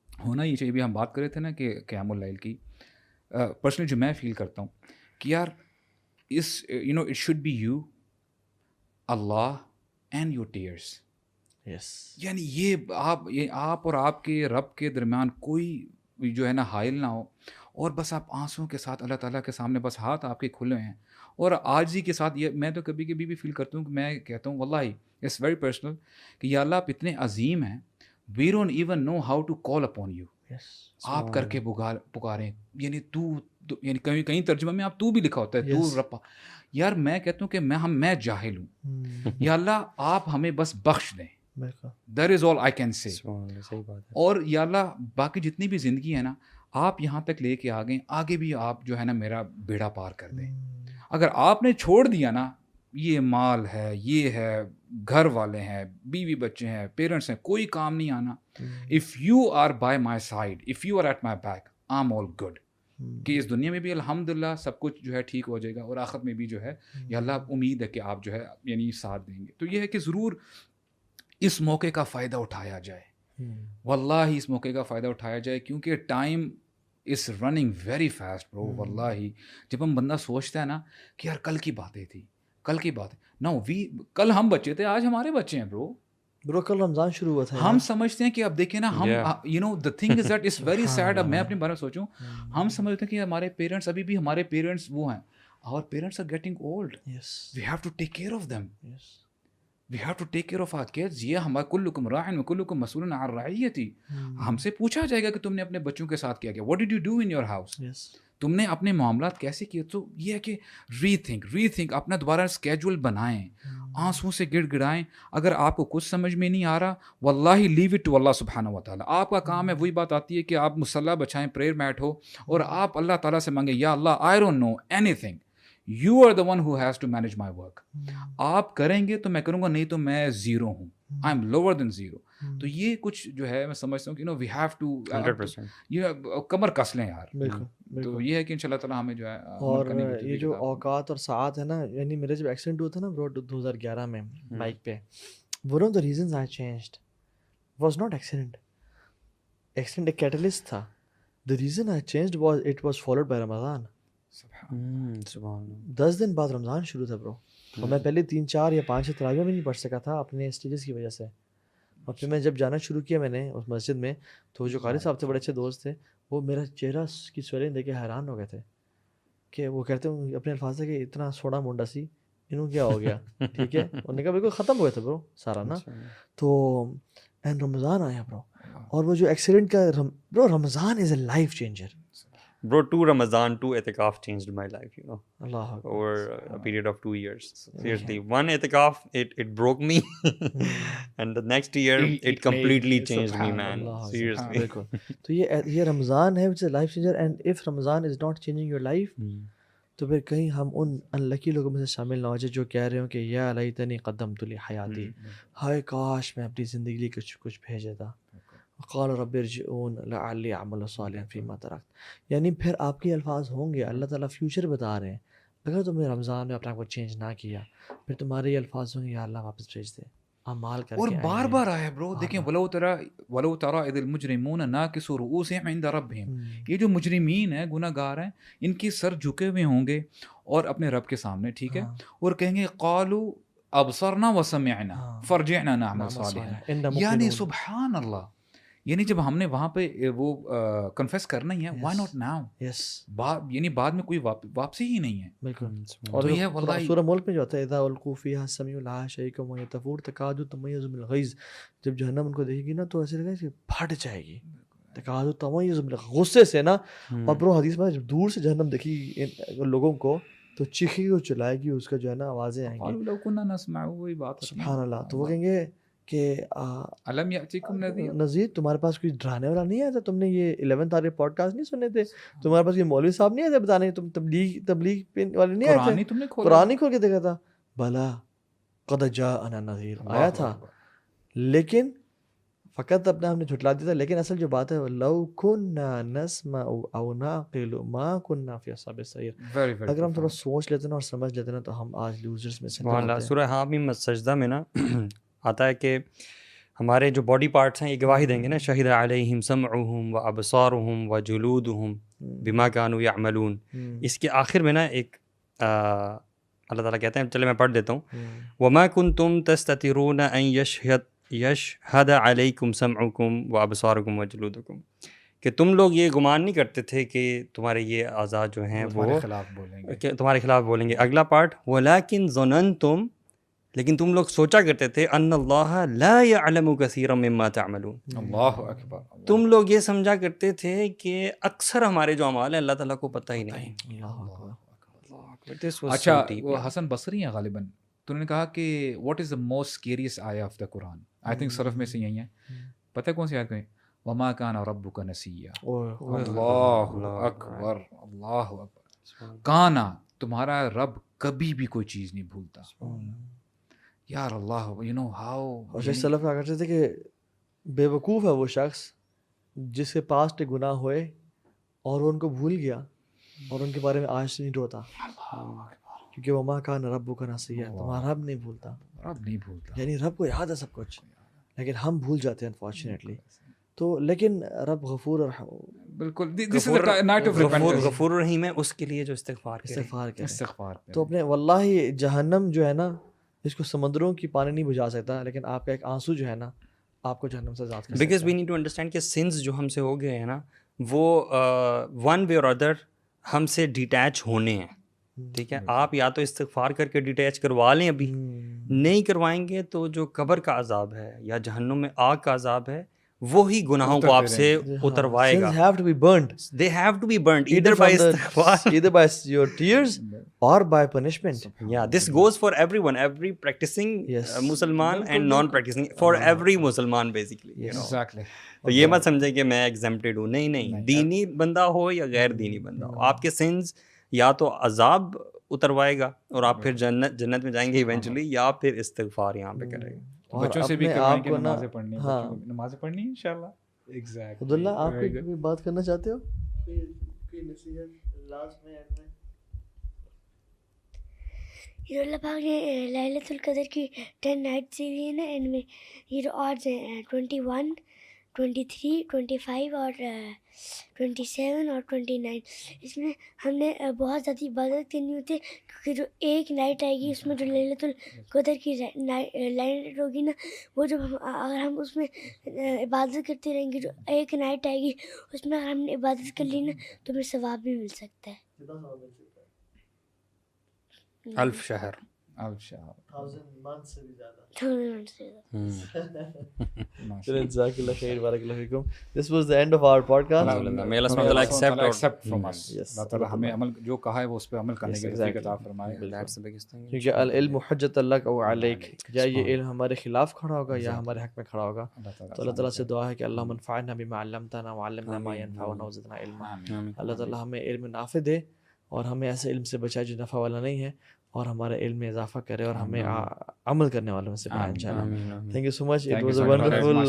ہونا یہ چاہیے. بھی ہم بات کر رہے تھے نا کہ قیام اللیل کی, پرسنلی جو میں فیل کرتا ہوں کہ یار اس you know it should be you, اللہ اینڈ یور ٹیئرس. یعنی یہ آپ اور آپ کے رب کے درمیان کوئی جو ہے نا حائل نہ ہو, اور بس آپ آنسوں کے ساتھ اللہ تعالیٰ کے سامنے بس ہاتھ آپ کے کھلے ہیں, اور عاجزی کے ساتھ. یہ میں تو کبھی کبھی بھی فیل کرتا ہوں کہ میں کہتا ہوں واللہ اٹس ویری پرسنل کہ یا اللہ آپ اتنے عظیم ہیں, we don't even know how to call upon you. آپ کر کے پکاریں, یعنی یعنی کہیں ترجمہ میں آپ تو بھی لکھا ہوتا ہے, تو رب. یار میں کہتا ہوں کہ میں جاہل ہوں, یا اللہ آپ ہمیں بس بخش دیں, That is all I can say. اور یا اللہ باقی جتنی بھی زندگی ہے نا آپ یہاں تک لے کے آ گئے, آگے بھی آپ جو ہے نا میرا بیڑا پار کر دیں. اگر آپ نے چھوڑ دیا نا, یہ مال ہے, یہ ہے, گھر والے ہیں, بیوی بچے ہیں, پیرنٹس ہیں, کوئی کام نہیں آنا. If you are by my side, if you are at my back, I'm all good. کہ اس دنیا میں بھی الحمدللہ سب کچھ جو ہے ٹھیک ہو جائے گا, اور آخرت میں بھی جو ہے یا اللہ امید ہے کہ آپ جو ہے یعنی ساتھ دیں گے. تو یہ ہے کہ ضرور اس موقع کا فائدہ اٹھایا جائے, واللہ اس موقع کا فائدہ اٹھایا جائے, کیونکہ time is running very fast برو. واللہ جب ہم بندہ سوچتا ہے نا کہ یار کل کی باتیں تھی, کل کی بات ہے, کل ہم بچے تھے, آج ہمارے بچے ہیں برو. کل رمضان شروع ہوا تھا. ہم سمجھتے ہیں کہ اب دیکھیں نا ہم you know the thing is that is very sad. اب میں اپنے بارے میں سوچوں, ہم سمجھتے ہیں کہ ہمارے پیرنٹس ابھی بھی ہمارے پیرنٹس وہ ہیں. Our parents are getting old. Yes. We have to take care of them. Yes. We have to take care of our kids. یہ ہمارا کلکم راعٍ وکلکم مسئول عن رعیتہ. ہم سے پوچھا جائے گا کہ تم نے اپنے بچوں کے ساتھ کیا کیا. What did you do in your house? Yes. تم نے اپنے معاملات کیسے کیے. تو یہ ہے کہ ری تھنک اپنا دوبارہ اسکیجول بنائیں, آنسوں سے گڑ گڑائیں. اگر آپ کو کچھ سمجھ میں نہیں آ رہا, واللہ لیو اٹ ٹو اللہ سبحانہ و تعالیٰ. آپ کا کام ہے, وہی بات آتی ہے کہ آپ مصلی بچھائیں, پریئر میٹ ہو, اور آپ اللہ تعالیٰ سے مانگیں, یا اللہ I don't know anything, you are the one who has to manage my work. آپ کریں گے تو میں کروں گا, نہیں تو میں زیرو ہوں, I am lower than zero. تو یہ کچھ جو ہے میں سمجھتا ہوں کہ وی ہیو ٹو 100% یہ کمر کس لیں یار. تو یہ ہے کہ ان شاء اللہ تعالیٰ ہمیں جو ہے, اور یہ جو اوقات اور ساعت ہے نا, یعنی میرا جب ایکسیڈنٹ ہوا تھا نا برو 2011 میں بائک پہ, one of the reasons I changed was not accident ایک کیٹلسٹ تھا. The reason I changed was it was followed by Ramadan. 10 دن بعد رمضان شروع تھا برو, اور میں پہلے 3 4 یا 5 تراویح میں نہیں پڑھ سکا تھا اپنے اسٹیجز کی وجہ سے. اور پھر میں جب جانا شروع کیا میں نے اس مسجد میں, تو جو قاری صاحب تھے بڑے اچھے دوست تھے, وہ میرا چہرہ کی سویلنگ دیکھ کے حیران ہو گئے تھے, کہ وہ کہتے ہیں اپنے الفاظ سے کہ اتنا سوڑا منڈا سی انہوں کیا ہو گیا. ٹھیک ہے, انہوں نے کہا بالکل ختم ہو گیا تھا برو سارا نا. تو اینڈ رمضان آیا برو, اور وہ جو ایکسیڈنٹ کا bro, Ramadan is a life changer. Bro, 2 Ramadan, 2 Etikaf changed my life, you know. Allah Akbar. Over a period of 2 years. Seriously, one Etikaf, it broke me. And the next year, it completely changed me, man. Seriously. تو یہ رمضان ہے which is a life changer, and if Ramadan is not changing your life, تو پھر کہیں ہم ان انلکی لوگوں میں سے شامل نہ ہو جائے جو کہہ رہے ہوں کہ یا لیتنی قدمت لحیاتی, ہائے کاش میں اپنی زندگی لیے کچھ بھیجا تھا. قال رب ارجعون لعلی اعمل صالحا فیما ترکت. یعنی پھر آپ کے الفاظ ہوں گے, اللہ تعالیٰ فیوچر بتا رہے ہیں, اگر تم نے رمضان میں اپنا کو چینج نہ کیا, پھر تمہارے یہ الفاظ ہوں گے, یا اللہ واپس بھیج دے اعمال کر کے. اور بار بار آیا برو, دیکھیں ولو تری اذ المجرمون ناکسوا رؤوسہم عند ربہم. یہ جو مجرمین ہیں, گناہ گار ہیں, ان کے سر جھکے ہوئے ہوں گے اور اپنے رب کے سامنے, ٹھیک ہے, اور کہیں گے قالوا ابصرنا وسمعنا فارجعنا نعمل صالحا. یعنی سبحان اللہ, یعنی جب ہم نے وہاں پہ وہ کنفیس کرنا ہی ہے, وائی ناٹ ناؤ. یعنی بعد میں کوئی واپسی ہی نہیں ہے. بالکل. اور یہ واللہ سورہ ملک میں جو ہوتا ہے اذا القوا فیہا سمعوا لہا شہیقا وہی تفور تکاد تمیز من الغیظ, جب جہنم ان کو دیکھے گی نا تو ایسے لگے کہ پھٹ جائے گی, تکاد تمیز من غصے سے نا. اور برو حدیث میں جب دور سے جہنم دیکھی گی لوگوں کو تو چیخے گی اور چلائے گی, اس کا جو ہے نا آوازیں آئیں گی. لو کنا نسمع, وہی بات ہے سبحان اللہ. تو وہ کہیں گے کہ علم یاتیکم نذیر, تمہارے پاس کوئی ڈرانے والا نہیں آیا تھا, تم نے یہ 11 تاریخ پوڈ کاسٹ نہیں سنے تھے, تمہارے پاس یہ مولوی صاحب نہیں آئے تھے بتانے, تم تبلیغ والے نہیں آئے تھے, قرآن نہیں کھول کے دیکھا تھا. بلا قد جاءنا نذیر, آیا تھا, لیکن فقط اپنا ہم نے جھٹلا دیا تھا. لیکن اصل جو بات ہے, لو كنا نسمع او نعقل ما كنا في اصحاب السعیر. اگر ہم تھوڑا سوچ لیتے نا اور سمجھ لیتے نا تو ہم آج لوزرز میں سے. سبحان اللہ. سورہ حامیم سجدہ میں نا آتا ہے کہ ہمارے جو باڈی پارٹس ہیں یہ گواہی دیں گے نا, شہد علیہم سمعہم و ابصارہم و جلودہم بما کانوا یعملون. اس کے آخر میں نا ایک اللہ تعالیٰ کہتے ہیں, چلے میں پڑھ دیتا ہوں, وما کنتم تستترون ان یشہد علیکم سمعکم و ابصارکم و جلودکم, کہ تم لوگ یہ گمان نہیں کرتے تھے کہ تمہارے یہ اعضاء جو ہیں وہ تمہارے خلاف بولیں گے. اگلا پارٹ, ولیکن ظننتم, لیکن تم لوگ سوچا کرتے تھے, ان اللہ لا یعلم کثیرا مما تعملون. اللہ اکبر. تم لوگ یہ سمجھا کرتے تھے کہ اکثر ہمارے جو اعمال ہیں اللہ تعالیٰ کو پتہ ہی نہیں. اچھا, وہ حسن بصری ہیں غالباً, تو انہوں نے کہا کہ واٹ از دا موسٹ اسکیریسٹ آیا of the Quran. I think صرف میں سے یہی ہے. پتہ ہے کون سی آیت کہیں؟ وما کان ربک نسیا. اللہ اکبر اللہ اکبر. کانا تمہارا رب کبھی بھی کوئی چیز نہیں بھولتا. یار اللہ یو نو ہاؤ. اور شیخ سلف کہا کرتے تھے کہ بے وقوف ہے وہ شخص جس کے پاسٹ گناہ ہوئے اور وہ ان کو بھول گیا اور ان کے بارے میں آج سے نہیں روتا, کیونکہ وما کان ربک نسیا, تمہارا رب نہیں بھولتا. رب نہیں بھولتا, یعنی رب کو یاد ہے سب کچھ, لیکن ہم بھول جاتے ہیں انفارچونیٹلی. تو لیکن رب غفور اور بالکل غفور رحیم ہے اس کے لیے جو استغفار کرے. تو اپنے واللہ جہنم جو ہے نا اس کو سمندروں کی پانی نہیں بجھا سکتا, لیکن آپ کا ایک آنسو جو ہے نا آپ کو جہنم سے آزاد کر سکتا ہے. Because we need to understand کہ سنس جو ہم سے ہو گئے ہیں نا وہ ون وے اور ادر ہم سے ڈیٹیچ ہونے ہیں. ٹھیک ہے, آپ یا تو استغفار کر کے ڈیٹیچ کروا لیں, ابھی نہیں کروائیں گے تو جو قبر کا عذاب ہے یا جہنم میں آگ کا عذاب ہے وہی گناہوں کو آپ سے اتروائے گا. Sins have to be burnt. They have to be burnt either by istighfar, either by your tears or by punishment. Yeah, this goes for everyone, every practicing Musliman and non-practicing, for every Musliman basically. Exactly. تو یہ مت سمجھیں کہ میں exempted ہوں. نہیں, دینی بندہ ہو یا غیر دینی بندہ ہو, آپ کے sins یا تو عذاب اتروائے گا اور آپ پھر جنت میں جائیں گے ایونچولی, یا پھر استغفار یہاں پہ کرے گا. بچوں سے بھی کروائیں کہ نمازیں پڑھنی ہیں, نمازیں پڑھنی ہیں انشاءاللہ. ایگزیکٹ. عبداللہ آپ کوئی بات کرنا چاہتے ہو؟ کوئی نصیحت لاسٹ میں اینڈ میں؟ یہ اللہ پاک نے لیلۃ القدر کی 10 نائٹ دی ہوئی ہے نا, ان میں یہ آڈز ہیں 21, 23, 25 اور 27 اور 29. اس میں ہم نے بہت زیادہ عبادت کرنی ہوتی ہے, کیونکہ جو ایک نائٹ آئے گی اس میں جو لیلۃ القدر کی نائٹ ہوگی نا, وہ جب اگر ہم اس میں عبادت کرتے رہیں گے, جو ایک نائٹ آئے گی اس میں اگر ہم نے عبادت کر لی نا تو ہمیں ثواب بھی مل سکتا ہے. 1000 شہر 1000 months سے بھی زیادہ. جزاک اللہ خیر, بارک اللہ فیکم. This was the end of our podcast. May Allah subhanahu wa ta'ala accept from us. اللہ تعالیٰ ہمیں عمل جو کہا ہے وہ اس پہ عمل کرنے کی توفیق عطا فرمائے. کیونکہ العلم حجت اللہ کا علیک, یا یہ علم ہمارے خلاف کھڑا ہوگا یا ہمارے حق میں کھڑا ہوگا. تو اللہ تعالیٰ سے دعا ہے کہ اللہم انفعنا بما علمتنا وعلمنا ما ينفعنا وزدنا علما. اللہ تعالیٰ ہمیں علم نافع دے اور ہمیں ایسے علم سے بچائے جو نفع والا نہیں ہے, اور ہمارے علم میں اضافہ کرے اور ہمیں عمل کرنے والوں میں سے بنائے انشاءاللہ. Thank you so much. It was a wonderful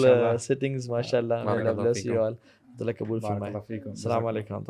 sittings. MashaAllah. May Allah bless you all. اللہ قبول فرمائے. السلام علیکم.